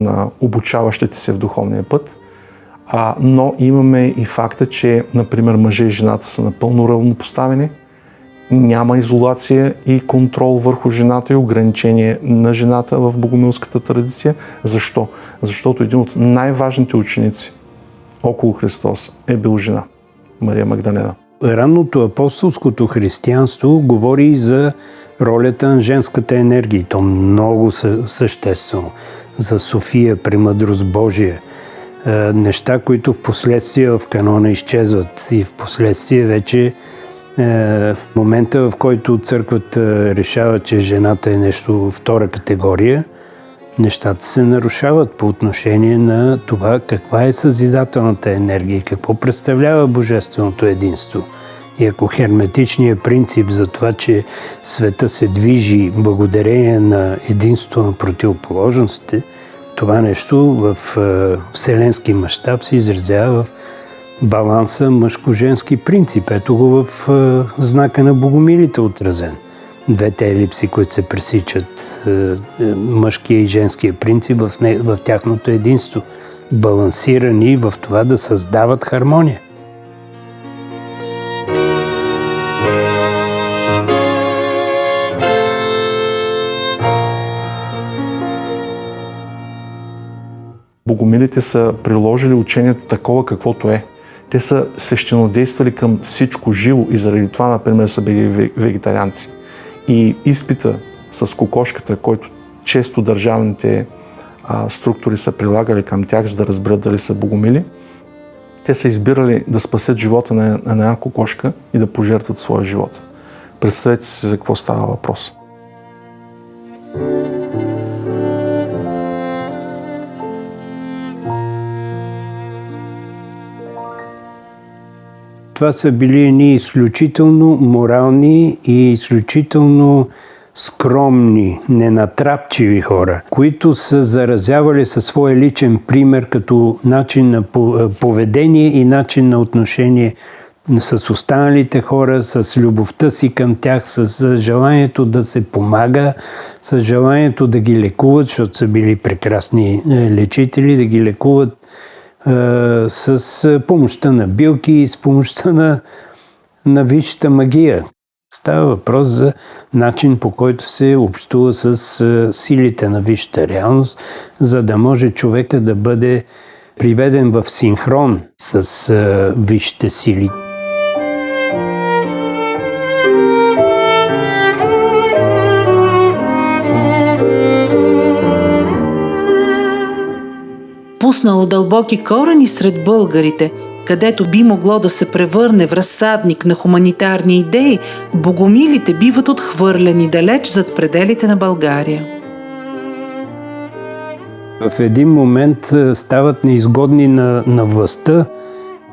на обучаващите се в духовния път, но имаме и факта, че, например, мъже и жената са напълно равнопоставени, няма изолация и контрол върху жената и ограничение на жената в богомилската традиция. Защо? Защото един от най-важните ученици около Христос е бил жена, Мария Магдалена. Ранното апостолското християнство говори за ролята на женската енергия. То много съществено. За София, премъдрост Божия. Неща, които в последствие в канона изчезват и в последствие вече в момента, в който църквата решава, че жената е нещо втора категория, нещата се нарушават по отношение на това каква е съзидателната енергия, какво представлява божественото единство. И ако херметичният принцип за това, че света се движи благодарение на единство на противоположностите, това нещо в вселенски мащаб се изразява в баланса мъжко-женски принцип. Ето го в знака на богомилите отразен. Двете елипси, които се пресичат, мъжкия и женския принцип в тяхното единство, балансирани в това да създават хармония. Богомилите са приложили учението такова каквото е. Те са свещенодействали към всичко живо и заради това, например, са били вегетарианци. И изпита с кокошката, който често държавните структури са прилагали към тях, за да разберат дали са богомили, те са избирали да спасят живота на една кокошка и да пожертват своя живот. Представете си за какво става въпрос. Това са били едни изключително морални и изключително скромни, ненатрапчиви хора, които са заразявали със своя личен пример като начин на поведение и начин на отношение с останалите хора, с любовта си към тях, с желанието да се помага, с желанието да ги лекуват, защото са били прекрасни лечители, да ги лекуват с помощта на билки и с помощта на висшата магия. Става въпрос за начин, по който се общува с силите на висшата реалност, за да може човека да бъде приведен в синхрон с висшите сили. Пуснало дълбоки корени сред българите, където би могло да се превърне в разсадник на хуманитарни идеи, богомилите биват отхвърлени далеч зад пределите на България. В един момент стават неизгодни на властта.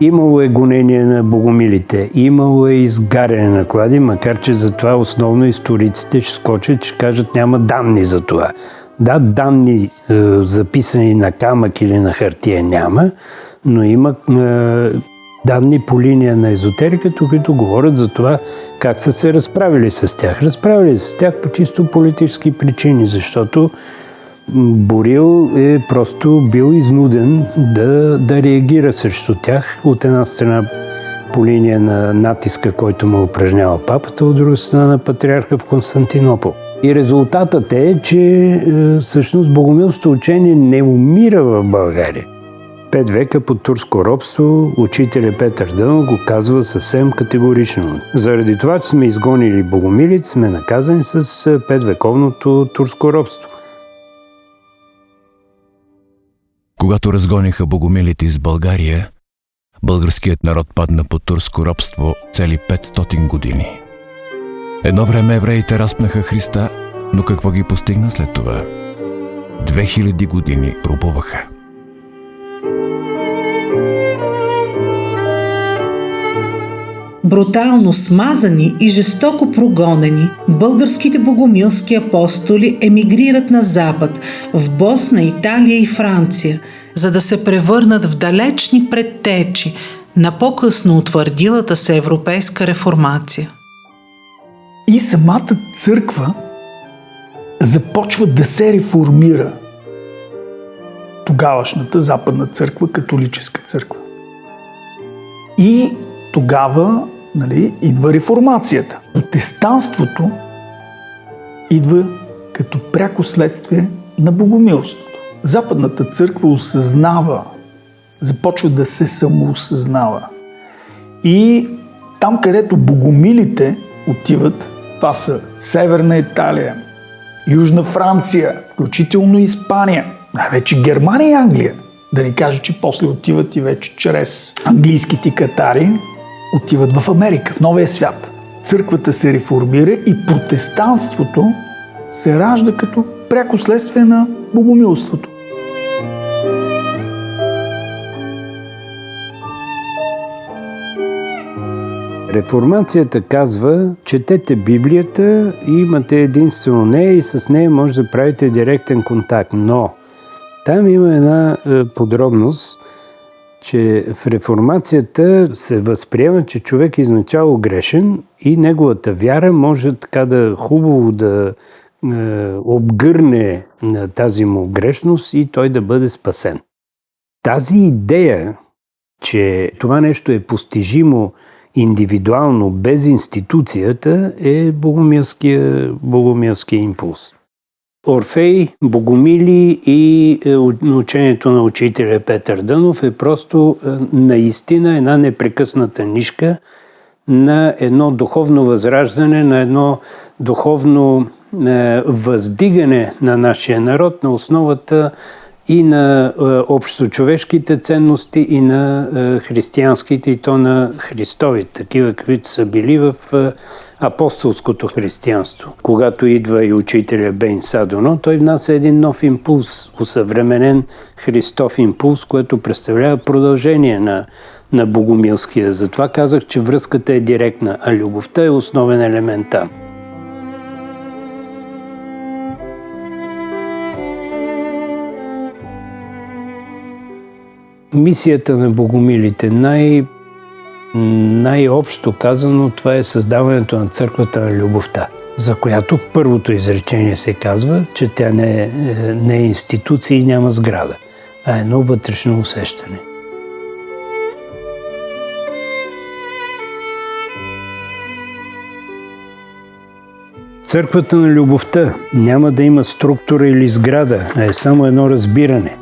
Имало е гонение на богомилите, имало е изгаряне на клади, макар че за това основно историците ще скочат, ще кажат няма данни за това. Да, данни записани на камък или на хартия няма, но има данни по линия на езотериката, които говорят за това как са се разправили с тях. Разправили с тях по чисто политически причини, защото Борил е просто бил изнуден да реагира срещу тях. От една страна по линия на натиска, който му упражнява папата, от друга страна на патриарха в Константинопол. И резултатът е, че всъщност богомилското учение не умира в България. 5 века под турско робство учителя Петър Дънов го казва съвсем категорично. Заради това, че сме изгонили богомилите, сме наказани с 5-вековното турско робство. Когато разгониха богомилите из България, българският народ падна под турско робство цели 500 години. Едно време евреите разпнаха Христа, но какво ги постигна след това? 2000 години робуваха. Брутално смазани и жестоко прогонени, българските богомилски апостоли емигрират на запад, в Босна, Италия и Франция, за да се превърнат в далечни предтечи на по-късно утвърдилата се европейска реформация. И самата църква започва да се реформира. Тогавашната западна църква, католическа църква. И тогава идва реформацията. Протестанството идва като пряко следствие на богомилството. Западната църква осъзнава, започва да се самоосъзнава. И там, където богомилите отиват, това са Северна Италия, Южна Франция, включително Испания, най-вече Германия и Англия. Да ни кажа, че после отиват и вече чрез английските катари, отиват в Америка, в новия свят. Църквата се реформира и протестанството се ражда като пряко следствие на богомилството. Реформацията казва, четете Библията и имате единствено нея и с нея може да правите директен контакт. Но там има една подробност, че в реформацията се възприема, че човек е изначало грешен и неговата вяра може така да хубаво да обгърне тази му грешност и той да бъде спасен. Тази идея, че това нещо е постижимо индивидуално, без институцията, е богомилския импулс. Орфей, богомили и учението на учителя Петър Дънов е просто наистина една непрекъсната нишка на едно духовно възраждане, на едно духовно въздигане на нашия народ на основата и на общочовешките ценности, и на християнските, и то на Христовите, такива, каквито са били в апостолското християнство. Когато идва и учителя Бейн Садоно, той внася един нов импулс, усъвременен Христов импулс, което представлява продължение на богомилския. Затова казах, че връзката е директна, а любовта е основен елемент там. Мисията на богомилите, най-общо казано, това е създаването на църквата на любовта, за която в първото изречение се казва, че тя не е институция и няма сграда, а едно вътрешно усещане. Църквата на любовта няма да има структура или сграда, а е само едно разбиране.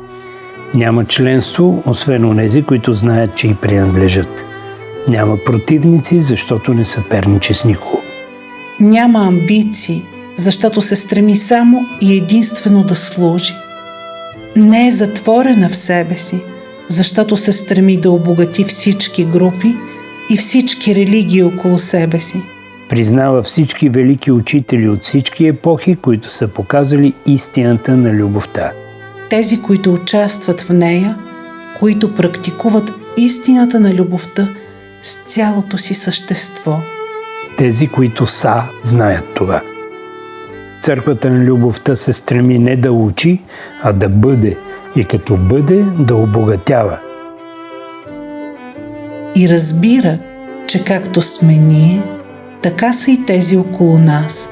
Няма членство, освен онези, които знаят, че й принадлежат. Няма противници, защото не съперничи с никого. Няма амбиции, защото се стреми само и единствено да служи. Не е затворена в себе си, защото се стреми да обогати всички групи и всички религии около себе си. Признава всички велики учители от всички епохи, които са показали истината на любовта. Тези, които участват в нея, които практикуват истината на любовта с цялото си същество. Тези, които знаят това. Църквата на любовта се стреми не да учи, а да бъде и като бъде да обогатява. и разбира, че както сме ние, така са и тези около нас,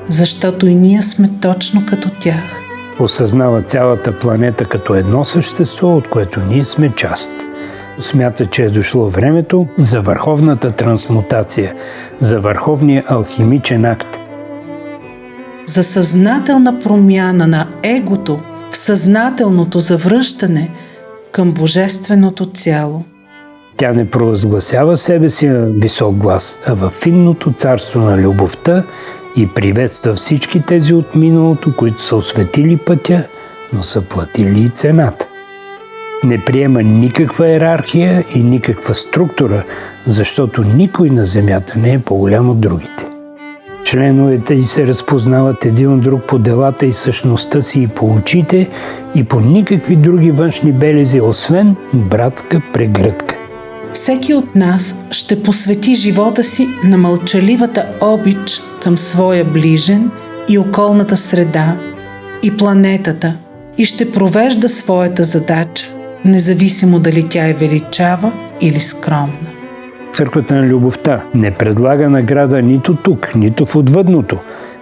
защото и ние сме точно като тях. Осъзнава цялата планета като едно същество, от което ние сме част. Смята, че е дошло времето за върховната трансмутация, за върховния алхимичен акт. За съзнателна промяна на егото в съзнателното завръщане към божественото цяло. Тя не провъзгласява себе си на висок глас, а във финното царство на любовта и приветства всички тези от миналото, които са осветили пътя, но са платили и цената. Не приема никаква йерархия и никаква структура, защото никой на земята не е по-голям от другите. Членовете й се разпознават един от друг по делата и същността си и по очите, и по никакви други външни белези, освен братска прегръдка. Всеки от нас ще посвети живота си на мълчаливата обич към своя ближен и околната среда и планетата и ще провежда своята задача, независимо дали тя е величава или скромна. Църквата на любовта не предлага награда нито тук, нито в отвъдното,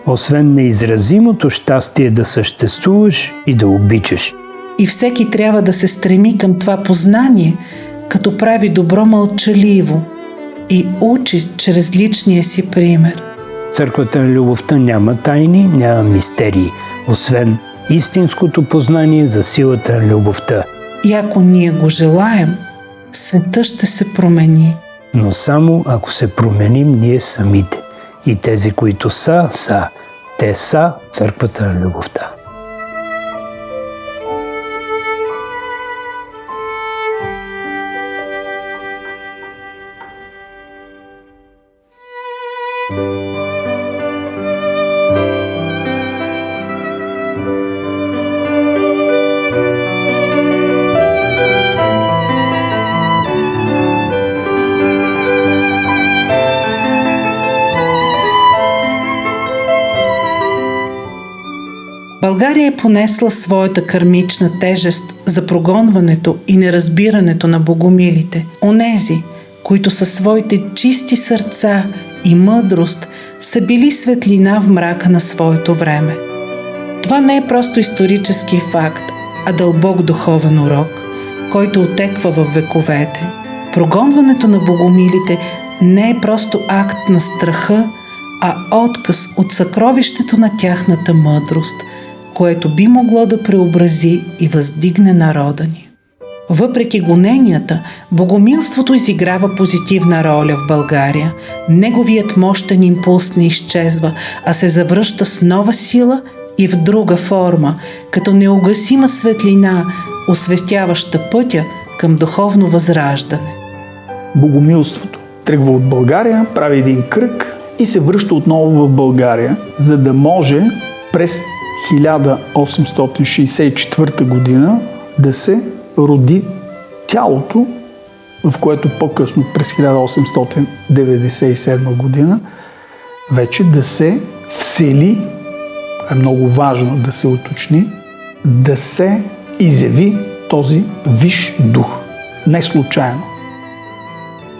освен неизразимото щастие да съществуваш и да обичаш. И всеки трябва да се стреми към това познание, като прави добро мълчаливо и учи чрез личния си пример. Църквата на любовта няма тайни, няма мистерии, освен истинското познание за силата на любовта. И ако ние го желаем, света ще се промени. Но само ако се променим ние самите. И тези, които са. Те са църквата на любовта. България е понесла своята кармична тежест за прогонването и неразбирането на богомилите, онези, които със своите чисти сърца и мъдрост са били светлина в мрака на своето време. Това не е просто исторически факт, а дълбок духовен урок, който отеква в вековете. Прогонването на богомилите не е просто акт на страха, а отказ от съкровището на тяхната мъдрост, което би могло да преобрази и въздигне народа ни. Въпреки гоненията, богомилството изиграва позитивна роля в България. Неговият мощен импулс не изчезва, а се завръща с нова сила и в друга форма, като неугасима светлина, осветяваща пътя към духовно възраждане. Богомилството тръгва от България, прави един кръг и се връща отново в България, за да може през 1864 година да се роди тялото, в което по-късно през 1897 година вече да се всели, е много важно да се уточни, да се изяви този висш дух. Не случайно.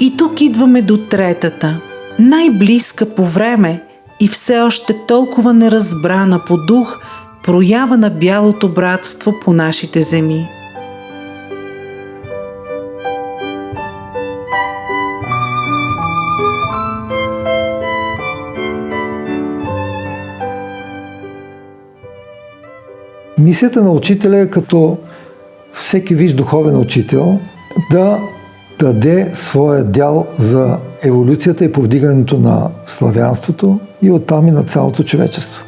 И тук идваме до третата, най-близка по време и все още толкова неразбрана по дух проява на бялото братство по нашите земи. Мисията на учителя е като всеки виж духовен учител да даде своя дял за еволюцията и повдигането на славянството и оттам и на цялото човечество.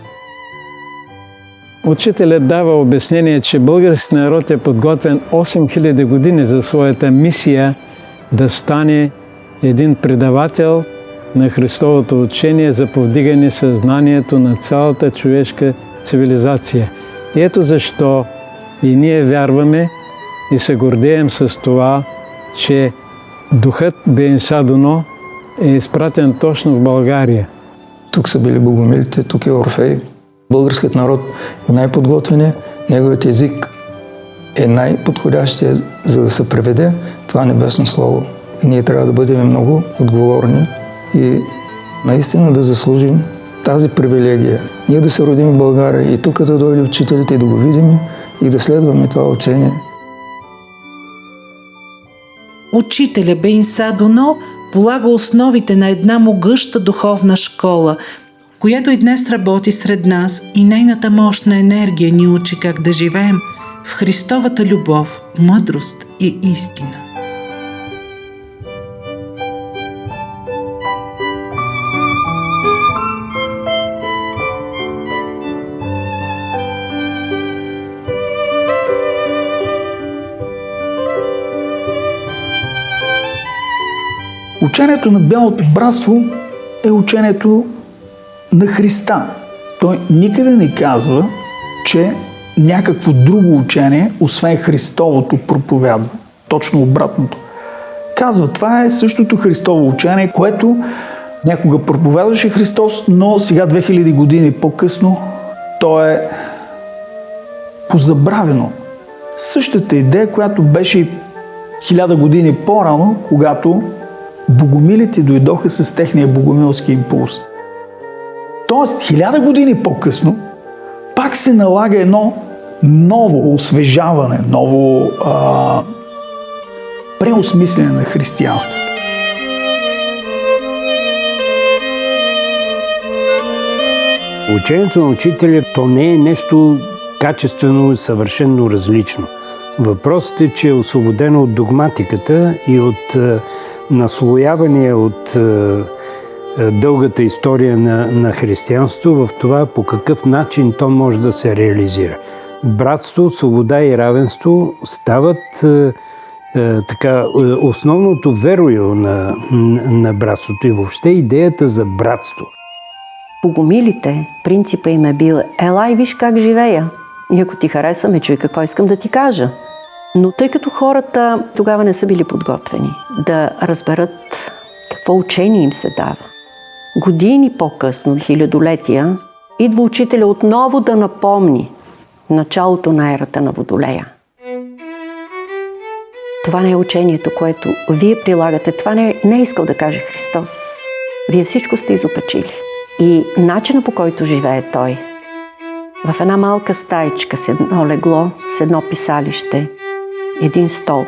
Учителят дава обяснение, че български народ е подготвен 8000 години за своята мисия да стане един предавател на Христовото учение за повдигане съзнанието на цялата човешка цивилизация. И ето защо и ние вярваме и се гордеем с това, че духът Бенсадоно е изпратен точно в България. Тук са били богомилите, тук е Орфей. Българският народ е най-подготвеният, неговият език е най-подходящия, за да се преведе това небесно слово И ние трябва да бъдем много отговорни и наистина да заслужим тази привилегия. Ние да се родим в България и тук да дойде учителите и да го видим и да следваме това учение. Учителя Бейн Садоно полага основите на една могъща духовна школа, която и днес работи сред нас, и нейната мощна енергия ни учи как да живеем в Христовата любов, мъдрост и истина. Учението на Бялото братство е учението на Христа. Той никъде не казва, че някакво друго учение, освен Христовото, проповядва. Точно обратното. Казва, това е същото Христово учение, което някога проповядваше Христос, но сега 2000 години по-късно то е позабравено. Същата идея, която беше 1000 години по-рано, когато богомилите дойдоха с техния богомилски импулс. Тоест, 1000 години по-късно пак се налага едно ново освежаване, ново преосмислене на християнството. Учението на учителя то не е нещо качествено и съвършено различно. Въпросът е, че е освободено от догматиката и от наслояване от дългата история на християнство в това по какъв начин то може да се реализира. Братство, свобода и равенство стават основното верою на братството и въобще идеята за братство. Богомилите, принципа им е бил: елай, виж как живея. И ако ти хареса, ме чуй какво искам да ти кажа. Но тъй като хората тогава не са били подготвени да разберат какво учение им се дава, години по-късно, хилядолетия, идва учителя отново да напомни началото на ерата на Водолея. Това не е учението, което вие прилагате. Това не е искал да каже Христос. Вие всичко сте изопачили. И начина, по който живее Той, в една малка стаичка с едно легло, с едно писалище, един стол.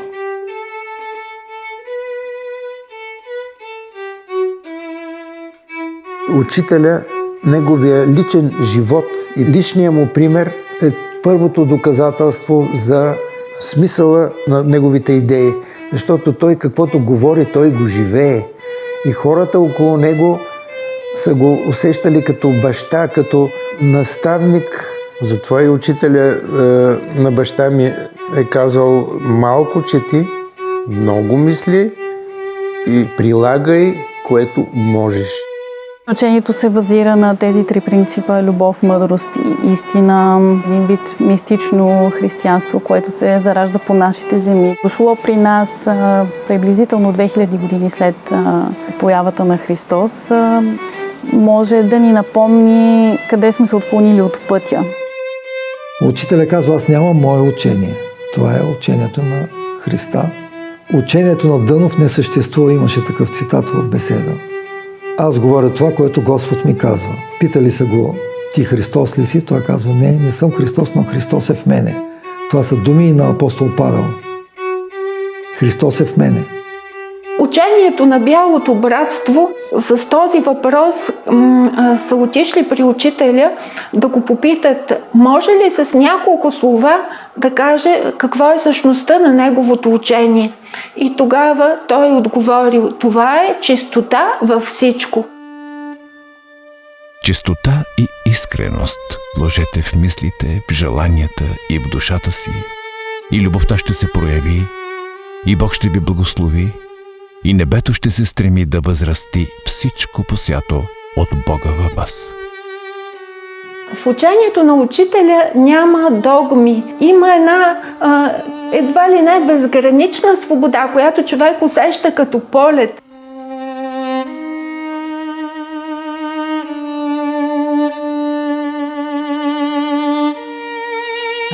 Учителя, неговия личен живот и личния му пример е първото доказателство за смисъла на неговите идеи. Защото той каквото говори, той го живее. И хората около него са го усещали като баща, като наставник. Затова и учителя на баща ми е казал: малко чети, много мисли и прилагай, което можеш. Учението се базира на тези три принципа: любов, мъдрост и истина. Един вид мистично християнство, което се заражда по нашите земи. Дошло при нас приблизително 2000 години след появата на Христос. Може да ни напомни къде сме се отклонили от пътя. Учителя казва: аз нямам мое учение. Това е учението на Христа. Учението на Дънов не съществува, имаше такъв цитат в беседа. Аз говоря това, което Господ ми казва. Питали са го: ти Христос ли си? Той казва: не съм Христос, но Христос е в мене. Това са думи на апостол Павел. Христос е в мене. Учението на Бялото братство с този въпрос са отишли при учителя да го попитат: може ли с няколко слова да каже каква е същността на неговото учение? И тогава той отговорил: това е чистота във всичко. Чистота и искреност вложете в мислите, в желанията и в душата си. И любовта ще се прояви, и Бог ще ви благослови, и небето ще се стреми да възрасти всичко посято от Бога във вас. В учението на учителя няма догми. Има една едва ли не безгранична свобода, която човек усеща като полет.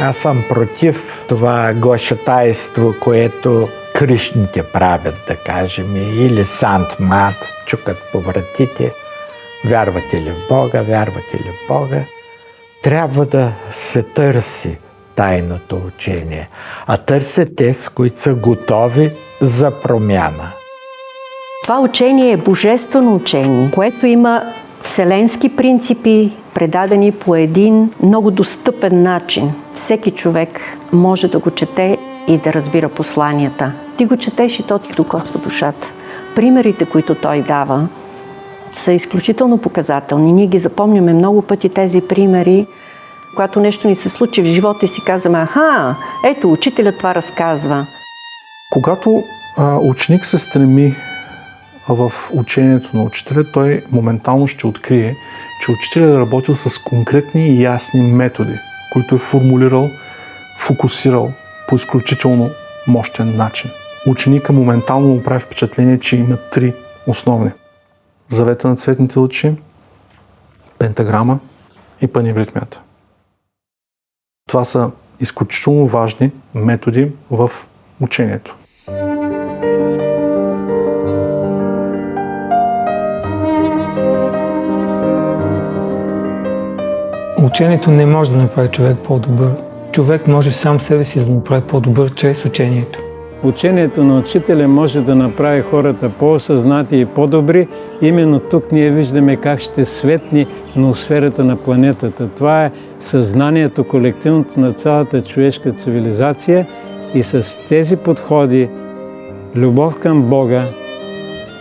Аз съм против това гошатайство, което Кришните правят, да кажем, или Сант Мат, чукат по вратите, вярвате ли в Бога, вярвате ли в Бога. Трябва да се търси тайното учение, а търсят те, с които са готови за промяна. Това учение е божествено учение, което има вселенски принципи, предадени по един много достъпен начин. Всеки човек може да го чете и да разбира посланията. Ти го четеш и то ти докосва душата. Примерите, които той дава, са изключително показателни. Ние ги запомняме много пъти тези примери, когато нещо ни се случи в живота и си казваме: аха, ето, учителят това разказва. Когато ученик се стреми в учението на учителя, той моментално ще открие, че учителят е работил с конкретни и ясни методи, които е формулирал, фокусирал по изключително мощен начин. Ученика моментално му прави впечатление, че има 3 основни: завета на цветните лъчи, пентаграма и паневритмията. Това са изключително важни методи в учението. Учението не може да направи човек по-добър. Човек може сам себе си да направи по-добър чрез учението. Учението на учителя може да направи хората по-осъзнати и по-добри. Именно тук ние виждаме как ще светне ноосферата на планетата. Това е съзнанието, колективното на цялата човешка цивилизация, и с тези подходи, любов към Бога,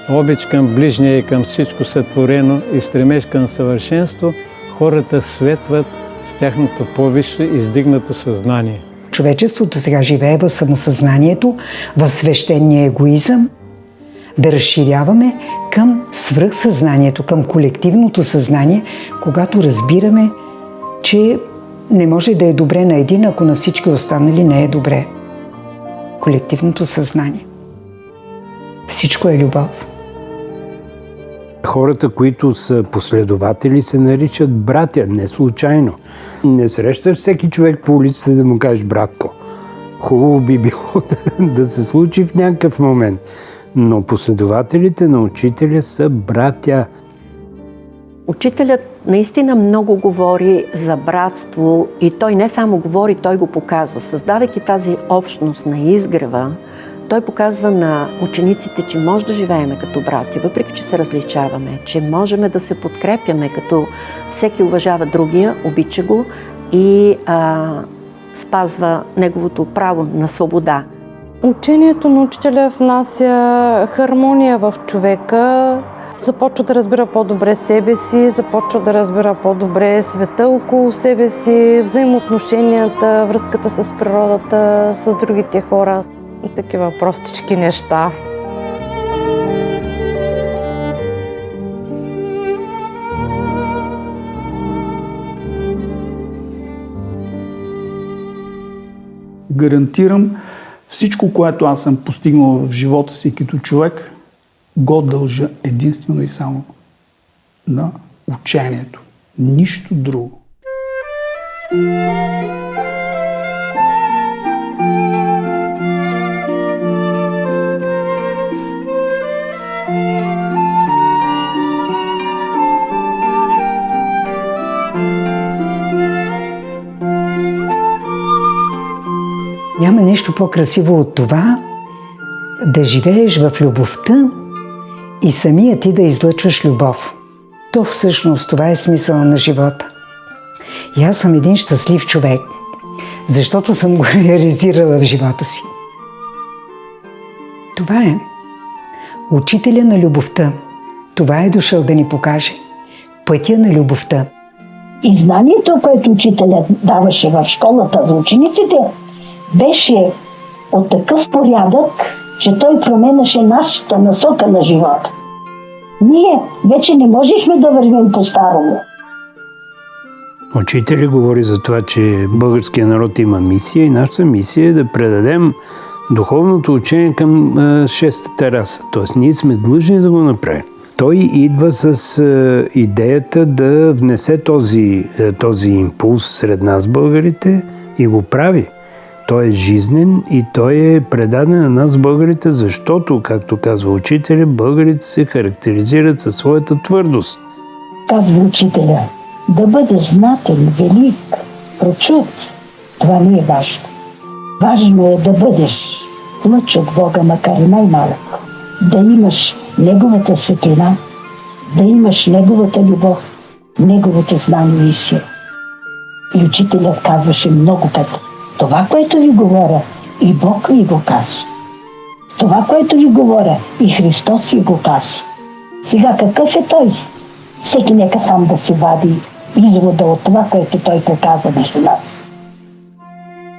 обич към ближния и към всичко сътворено и стремеж към съвършенство, хората светват с тяхното по-висше издигнато съзнание. Човечеството сега живее в самосъзнанието, в свещения егоизъм, да разширяваме към свръхсъзнанието, към колективното съзнание, когато разбираме, че не може да е добре на един, ако на всички останали не е добре. Колективното съзнание. Всичко е любов. Хората, които са последователи, се наричат братя, не случайно. Не срещаш всеки човек по улицата да му кажеш братко. Хубаво би било да се случи в някакъв момент. Но последователите на учителя са братя. Учителят наистина много говори за братство и той не само говори, той го показва. Създавайки тази общност на изгрева, той показва на учениците, че може да живеем като братя, въпреки че се различаваме, че можем да се подкрепяме, като всеки уважава другия, обича го и спазва неговото право на свобода. Учението на учителя внася хармония в човека, започва да разбира по-добре себе си, започва да разбира по-добре света около себе си, взаимоотношенията, връзката с природата, с другите хора. Такива простички неща. Гарантирам, всичко, което аз съм постигнал в живота си като човек, го дължа единствено и само на учението. Нищо друго. Няма нещо по-красиво от това да живееш в любовта и самия ти да излъчваш любов. То всъщност това е смисъл на живота. И аз съм един щастлив човек, защото съм го реализирала в живота си. Това е учителя на любовта. Това е дошъл да ни покаже пътя на любовта. И знанието, което учителят даваше в школата за учениците, беше от такъв порядък, че той променяше нашата насока на живота. Ние вече не можехме да вървим по-старому. Учителят говори за това, че българския народ има мисия и нашата мисия е да предадем духовното учение към шестата раса. Тоест ние сме длъжни да го направим. Той идва с идеята да внесе този импулс сред нас, българите, и го прави. Той е жизнен и той е предаден на нас, българите, защото, както казва учителя, българите се характеризират със своята твърдост. Казва учителя, да бъдеш знатен, велик, прочут, това не е важно. Важно е да бъдеш лъч от Бога, макар и най-малък. Да имаш Неговата светлина, да имаш Неговата любов, Неговото знание и сила. И учителят казваше много пъти, това, което ви говоря, и Бог ви го казва. Това, което ви говоря, и Христос ви го казва. Сега какъв е Той? Всеки нека сам да си вади извода от това, което Той показа между нас.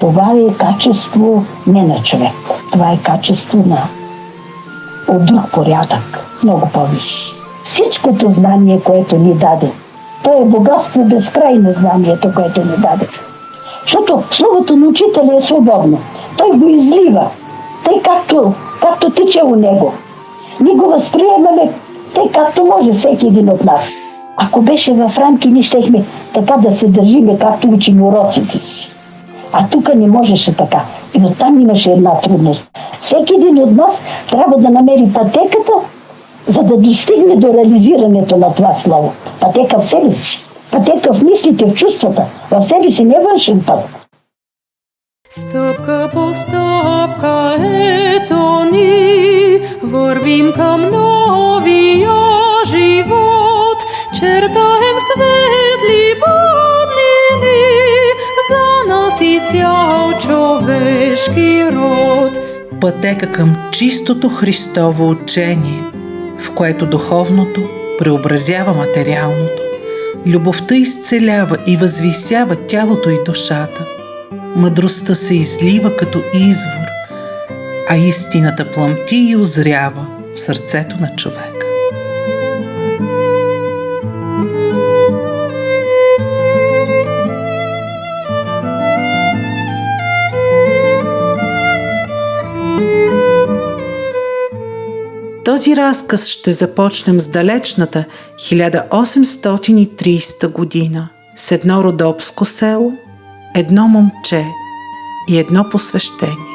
Това е качество не на човек. Това е качество на от друг порядък, много повече. Всичкото знание, което ни даде, то е богатство, безкрайно знанието, което ни даде. Защото словото на учителя е свободно. Той го излива, тъй както тече у него. Ние го възприемаме тъй както може всеки един от нас. Ако беше в рамки, ние щехме така да се държиме, както учим уроците си. А тук не можеше така. И оттам имаше една трудност. Всеки един от нас трябва да намери пътеката, за да достигне до реализирането на това слово. Пътека в себе си. Пътека в мислите, в чувствата. В себе си не външен път. Стъпка по стъпка ето ни вървим към новия живот. Чертаем светли бъднини за нас и цял човешки род. Пътека към чистото Христово учение, в което духовното преобразява материалното. Любовта изцелява и възвисява тялото и душата. Мъдростта се излива като извор, а истината пламти и озрява в сърцето на човека. Този разказ ще започнем с далечната 1830 година с едно родопско село, едно момче и едно посвещение.